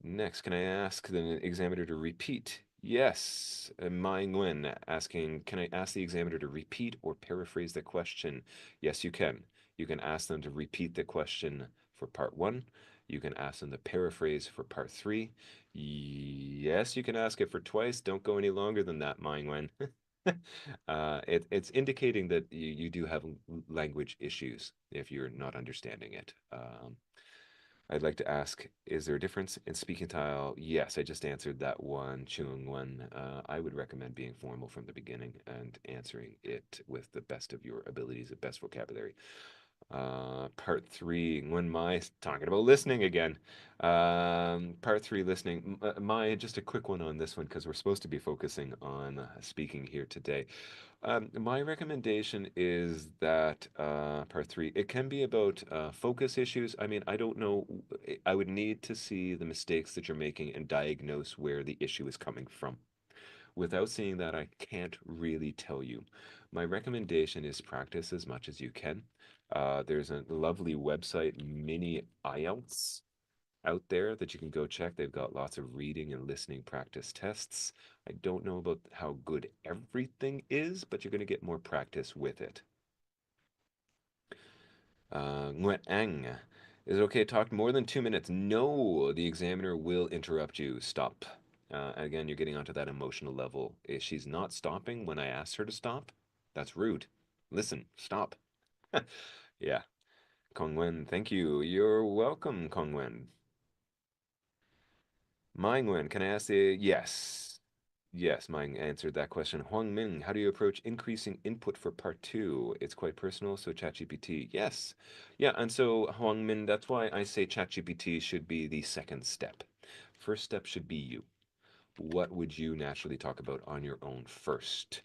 Next, can I ask the examiner to repeat? Yes. Mai Nguyen asking, can I ask the examiner to repeat or paraphrase the question? Yes, you can. You can ask them to repeat the question for part one. You can ask them to paraphrase for part three. Yes, you can ask it for twice. Don't go any longer than that, Mai Nguyen. It's indicating that you do have language issues if you're not understanding it. I'd like to ask, is there a difference in speaking style? Yes, I just answered that one, Chung one. I would recommend being formal from the beginning and answering it with the best of your abilities, the best vocabulary. Part three, when my talking about listening again. Part three, listening. My just a quick one on this one because we're supposed to be focusing on speaking here today. My recommendation is that part three, it can be about focus issues. I mean, I don't know. I would need to see the mistakes that you're making and diagnose where the issue is coming from. Without seeing that, I can't really tell you. My recommendation is practice as much as you can. There's a lovely website, Mini IELTS, out there that you can go check. They've got lots of reading and listening practice tests. I don't know about how good everything is, but you're going to get more practice with it. Nguyen Ang, is it okay to talk more than 2 minutes? No, the examiner will interrupt you. Stop. Again, you're getting onto that emotional level. If she's not stopping when I asked her to stop, that's rude. Listen, stop. Yeah. Kong Wen, thank you. You're welcome, Kong Wen. Mai Nguyen, can I ask the yes? Yes, Ming answered that question. Huang Ming, how do you approach increasing input for part two? It's quite personal, so ChatGPT. Yes. Yeah, and so Huang Min, that's why I say ChatGPT should be the second step. First step should be you. What would you naturally talk about on your own first?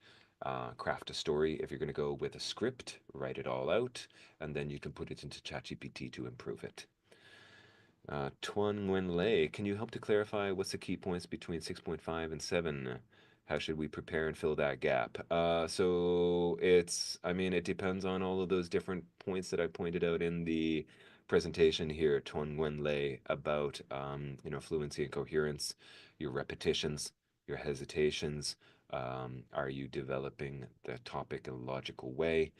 Craft a story. If you're going to go with a script, write it all out, and then you can put it into ChatGPT to improve it. Tuan Nguyen Lei, can you help to clarify what's the key points between 6.5 and 7? How should we prepare and fill that gap? So I mean, it depends on all of those different points that I pointed out in the presentation here, Tuan Nguyen Lei, about, fluency and coherence, your repetitions, your hesitations. Are you developing the topic in a logical way?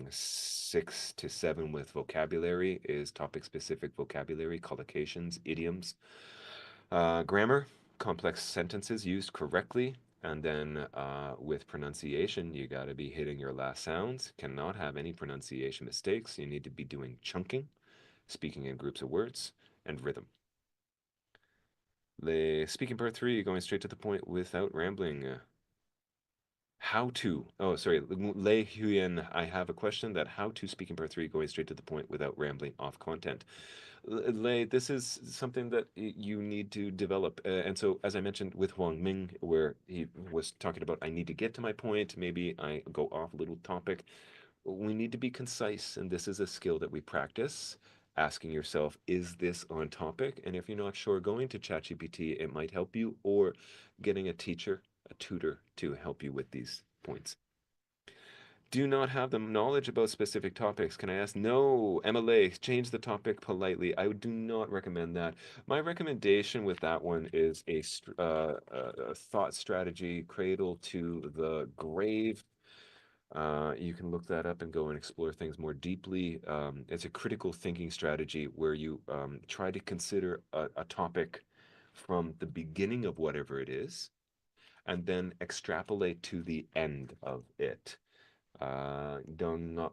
6 to 7 with vocabulary is topic specific vocabulary, collocations, idioms, grammar, complex sentences used correctly. And then with pronunciation, you got to be hitting your last sounds, cannot have any pronunciation mistakes. You need to be doing chunking, speaking in groups of words, and rhythm. The speaking part 3, going straight to the point without rambling. How to, oh, sorry, Lei Huyen, I have a question that how to speaking part 3, going straight to the point without rambling off content. Lei, this is something that you need to develop. And so, as I mentioned with Huang Ming, where he was talking about, I need to get to my point, maybe I go off a little topic. We need to be concise, and this is a skill that we practice. Asking yourself, is this on topic? And if you're not sure, going to ChatGPT, it might help you, or getting a teacher, a tutor to help you with these points. Do not have the knowledge about specific topics. Can I ask? No, MLA, change the topic politely. I do not recommend that. My recommendation with that one is a thought strategy, cradle to the grave. You can look that up and go and explore things more deeply. It's a critical thinking strategy where you try to consider a topic from the beginning of whatever it is, and then extrapolate to the end of it. Dong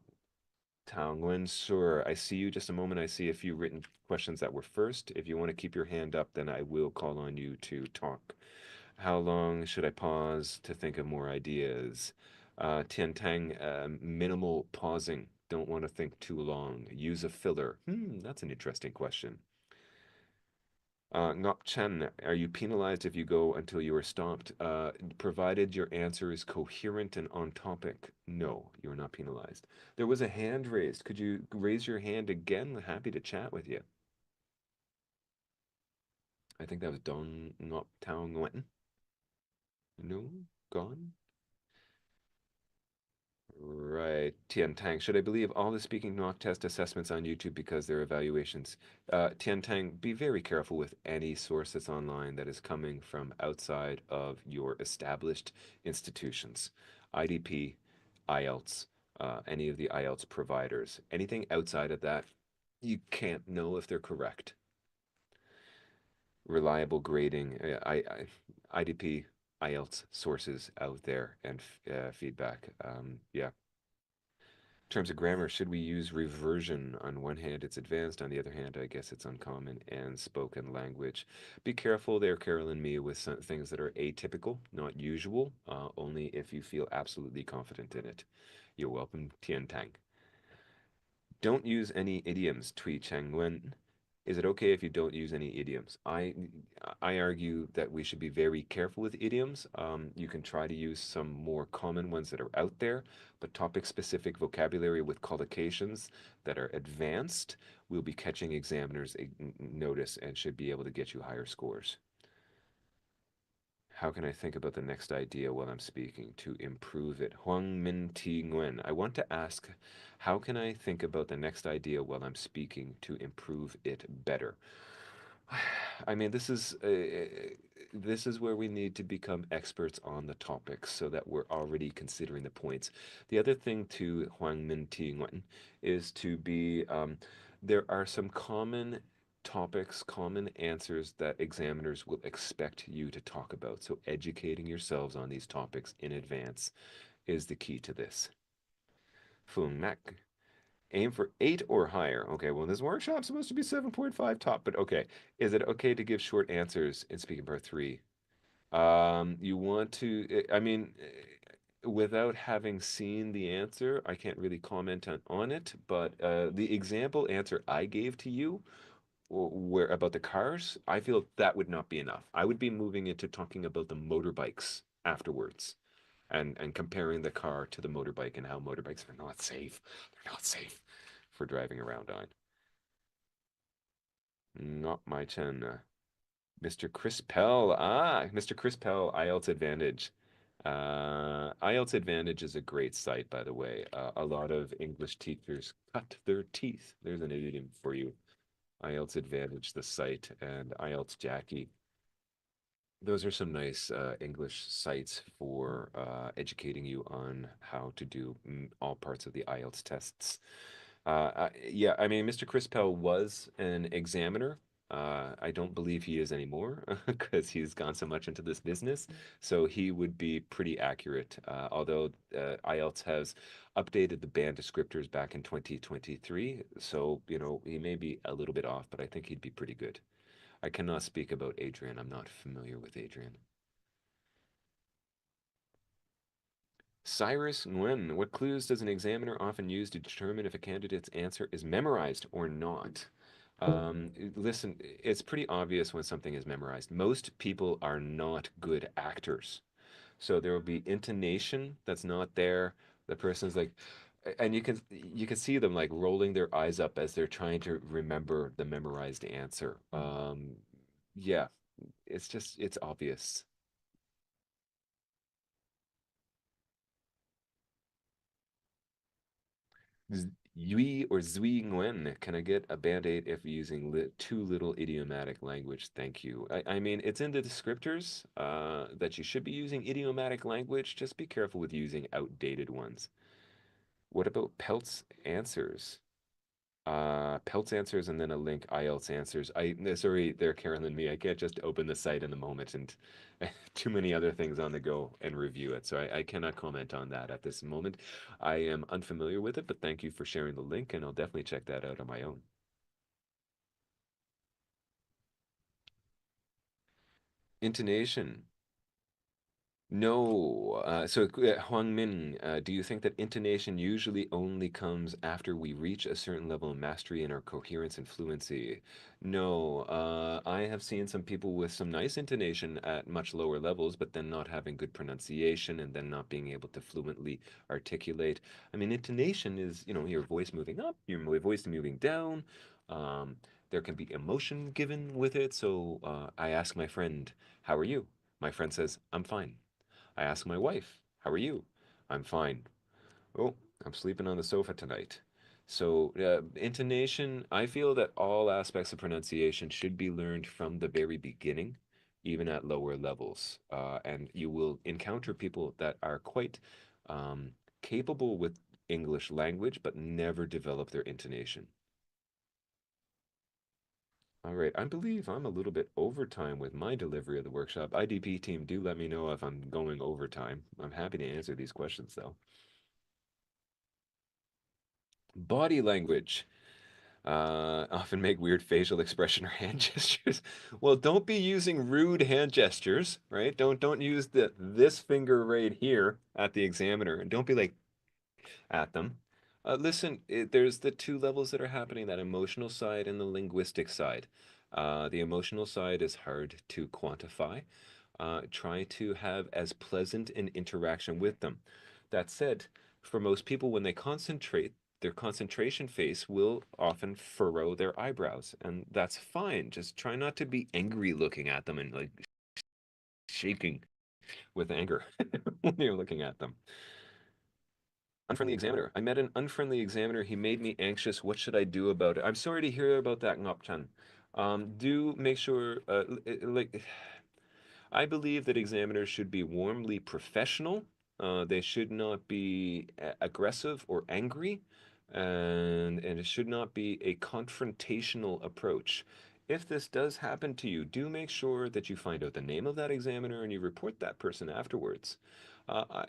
Tao Nguyen Sur, I see you. Just a moment. I see a few written questions that were first. If you want to keep your hand up, then I will call on you to talk. How long should I pause to think of more ideas? Tian Tang, minimal pausing. Don't want to think too long. Use a filler. That's an interesting question. Ngok Chen, are you penalized if you go until you are stopped? Provided your answer is coherent and on topic, no, you're not penalized. There was a hand raised. Could you raise your hand again? Happy to chat with you. I think that was Dong Ngok Tao Nguyen. No? Gone? Right. Tian Tang, should I believe all the speaking mock test assessments on YouTube because they're evaluations? Tian Tang, be very careful with any source that's online that is coming from outside of your established institutions. IDP, IELTS, any of the IELTS providers. Anything outside of that, you can't know if they're correct. Reliable grading, IDP, IELTS sources out there and feedback. Yeah. In terms of grammar, should we use reversion? On one hand, it's advanced. On the other hand, I guess it's uncommon and spoken language. Be careful there, Carol and me, with some things that are atypical, not usual, only if you feel absolutely confident in it. You're welcome, Tian Tang. Don't use any idioms, Tui Cheng Wen. Is it okay if you don't use any idioms? I argue that we should be very careful with idioms. You can try to use some more common ones that are out there, but topic-specific vocabulary with collocations that are advanced will be catching examiners notice and should be able to get you higher scores. How can I think about the next idea while I'm speaking to improve it? Huang Min Ti Nguyen. I want to ask, how can I think about the next idea while I'm speaking to improve it better? I mean, this is where we need to become experts on the topics so that we're already considering the points. The other thing to Huang Min Ti Nguyen is to be there are some common topics, common answers that examiners will expect you to talk about. So educating yourselves on these topics in advance is the key to this. Fung Mak. Aim for 8 or higher. Okay, well, this workshop's supposed to be 7.5 top, but okay. Is it okay to give short answers in speaking part 3? You want to, I mean, without having seen the answer, I can't really comment on it, but the example answer I gave to you where about the cars, I feel that would not be enough. I would be moving into talking about the motorbikes afterwards and comparing the car to the motorbike and how motorbikes are not safe. They're not safe for driving around on. Not my chen. Mr. Chris Pell. Mr. Chris Pell, IELTS Advantage. IELTS Advantage is a great site, by the way. A lot of English teachers cut their teeth. There's an idiom for you. IELTS Advantage, the site, and IELTS Jackie. Those are some nice English sites for educating you on how to do all parts of the IELTS tests. Yeah, I mean, Mr. Chris Pell was an examiner. I don't believe he is anymore because he's gone so much into this business. So he would be pretty accurate. Although IELTS has updated the band descriptors back in 2023. So, you know, he may be a little bit off, but I think he'd be pretty good. I cannot speak about Adrian. I'm not familiar with Adrian. Cyrus Nguyen, what clues does an examiner often use to determine if a candidate's answer is memorized or not? Listen, it's pretty obvious when something is memorized. Most people are not good actors. So there will be intonation that's not there. The person's like, and you can see them like rolling their eyes up as they're trying to remember the memorized answer. Yeah, it's obvious. Yui or Zui Nguyen, can I get a band-aid if using too little idiomatic language? Thank you. I mean, it's in the descriptors that you should be using idiomatic language. Just be careful with using outdated ones. What about Pelt's answers? Pelt's answers and then a link IELTS answers. Sorry there, Carolyn and me. I can't just open the site in the moment and too many other things on the go and review it. So I cannot comment on that at this moment. I am unfamiliar with it, but thank you for sharing the link and I'll definitely check that out on my own. Intonation. No. Huang Min, do you think that intonation usually only comes after we reach a certain level of mastery in our coherence and fluency? No. I have seen some people with some nice intonation at much lower levels, but then not having good pronunciation and then not being able to fluently articulate. I mean, intonation is, you know, your voice moving up, your voice moving down. Um, there can be emotion given with it. So I ask my friend, "How are you?" My friend says, "I'm fine." I ask my wife, "How are you?" "I'm fine." "Oh, I'm sleeping on the sofa tonight." So, intonation, I feel that all aspects of pronunciation should be learned from the very beginning, even at lower levels. And you will encounter people that are quite capable with English language, but never develop their intonation. All right, I believe I'm a little bit overtime with my delivery of the workshop. IDP team, do let me know if I'm going overtime. I'm happy to answer these questions, though. Body language. Often make weird facial expression or hand gestures. Well, don't be using rude hand gestures, right? Don't use this finger right here at the examiner, and don't be like at them. Listen, there's the two levels that are happening, that emotional side and the linguistic side. The emotional side is hard to quantify. Try to have as pleasant an interaction with them. That said, for most people, when they concentrate, their concentration face will often furrow their eyebrows, and that's fine. Just try not to be angry looking at them and like shaking with anger when you're looking at them. Unfriendly examiner. I met an unfriendly examiner. He made me anxious. What should I do about it? I'm sorry to hear about that, Ngopchan. Do make sure, like, I believe that examiners should be warmly professional. They should not be aggressive or angry, and it should not be a confrontational approach. If this does happen to you, do make sure that you find out the name of that examiner and you report that person afterwards.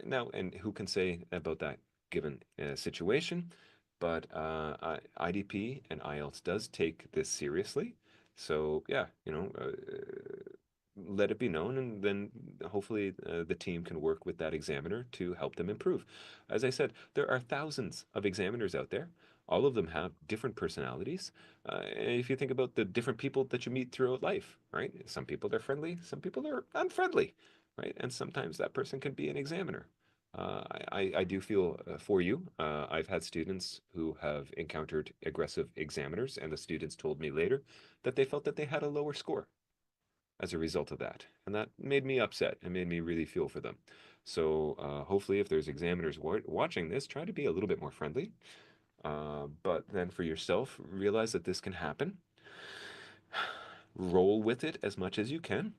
Now, and who can say about that given situation? But IDP and IELTS does take this seriously. So yeah, let it be known, and then hopefully the team can work with that examiner to help them improve. As I said, there are thousands of examiners out there. All of them have different personalities. If you think about the different people that you meet throughout life, right? Some people are friendly, some people are unfriendly, right? And sometimes that person can be an examiner. I do feel for you. I've had students who have encountered aggressive examiners, and the students told me later that they felt that they had a lower score as a result of that. And that made me upset and made me really feel for them. So hopefully if there's examiners watching this, try to be a little bit more friendly. But then for yourself, realize that this can happen. Roll with it as much as you can.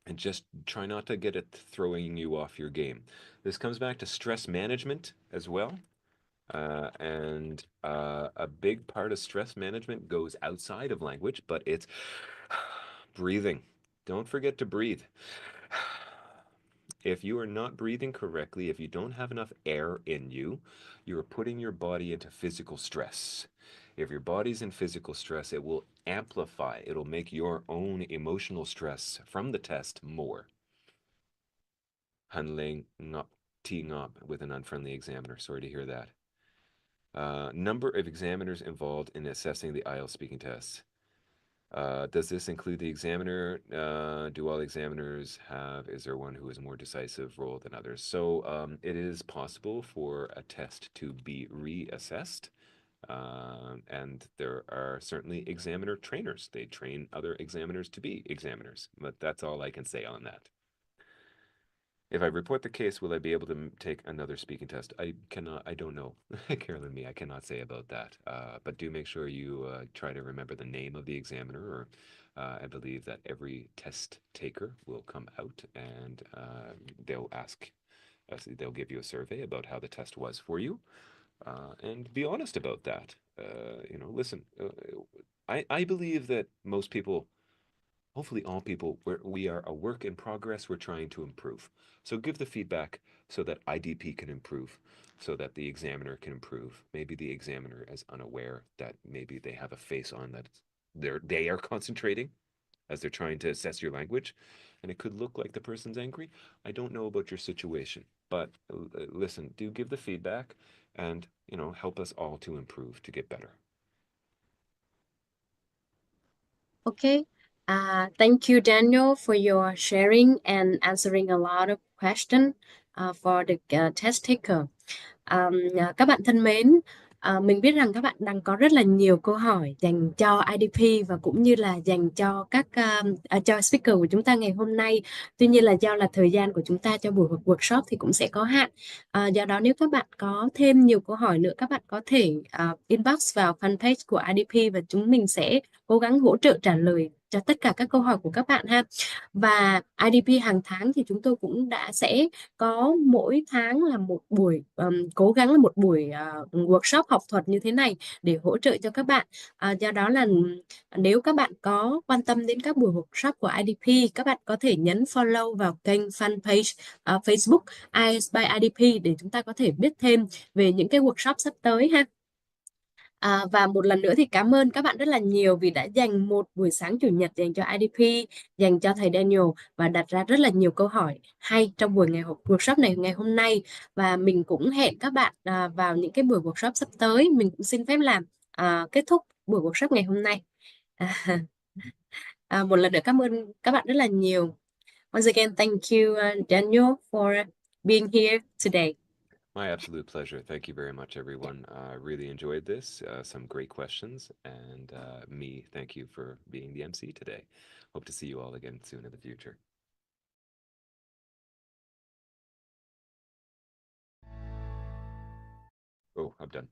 And just try not to get it throwing you off your game. This comes back to stress management as well. And a big part of stress management goes outside of language, but it's breathing. Don't forget to breathe. If you are not breathing correctly, if you don't have enough air in you, you're putting your body into physical stress. If your body's in physical stress, it will amplify, it'll make your own emotional stress from the test more. Handling ngop, teeing up with an unfriendly examiner. Sorry to hear that. Number of examiners involved in assessing the IELTS speaking test. Does this include the examiner? Do all examiners have, is there one who is more decisive role than others? So it is possible for a test to be reassessed. And there are certainly examiner trainers. They train other examiners to be examiners, but that's all I can say on that. If I report the case, will I be able to take another speaking test? I cannot, I don't know. Carolyn, me, I cannot say about that. But do make sure you try to remember the name of the examiner, or I believe that every test taker will come out and they'll ask, they'll give you a survey about how the test was for you, and be honest about that. Listen, I believe that most people, hopefully all people, we are a work in progress. We're trying to improve. So give the feedback so that IDP can improve, so that the examiner can improve. Maybe the examiner is unaware that maybe they have a face on that they are concentrating as they're trying to assess your language, and it could look like the person's angry. I don't know about your situation, but listen, do give the feedback and, help us all to improve, to get better. Okay. Thank you, Daniel, for your sharing and answering a lot of questions for the test taker. Các bạn thân mến, mình biết rằng các bạn đang có rất là nhiều câu hỏi dành cho IDP và cũng như là dành cho cho speaker của chúng ta ngày hôm nay. Tuy nhiên là do là thời gian của chúng ta cho buổi workshop thì cũng sẽ có hạn. Do đó nếu các bạn có thêm nhiều câu hỏi nữa, các bạn có thể inbox vào fanpage của IDP và chúng mình sẽ cố gắng hỗ trợ trả lời cho tất cả các câu hỏi của các bạn ha. Và IDP hàng tháng thì chúng tôi cũng sẽ có mỗi tháng là một buổi, cố gắng là một buổi workshop học thuật như thế này để hỗ trợ cho các bạn. Do đó là nếu các bạn có quan tâm đến các buổi workshop của IDP, các bạn có thể nhấn follow vào kênh fanpage Facebook IELTS by IDP để chúng ta có thể biết thêm về những cái workshop sắp tới ha. Và một lần nữa thì cảm ơn các bạn rất là nhiều vì đã dành một buổi sáng chủ nhật dành cho IDP, dành cho thầy Daniel và đặt ra rất là nhiều câu hỏi hay trong buổi workshop này ngày hôm nay. Và mình cũng hẹn các bạn vào những cái buổi workshop sắp tới. Mình cũng xin phép làm kết thúc buổi workshop ngày hôm nay. Một lần nữa cảm ơn các bạn rất là nhiều. Once again, thank you, Daniel, for being here today. My absolute pleasure. Thank you very much, everyone. Really enjoyed this. Some great questions. And me, thank you for being the MC today. Hope to see you all again soon in the future. Oh, I'm done.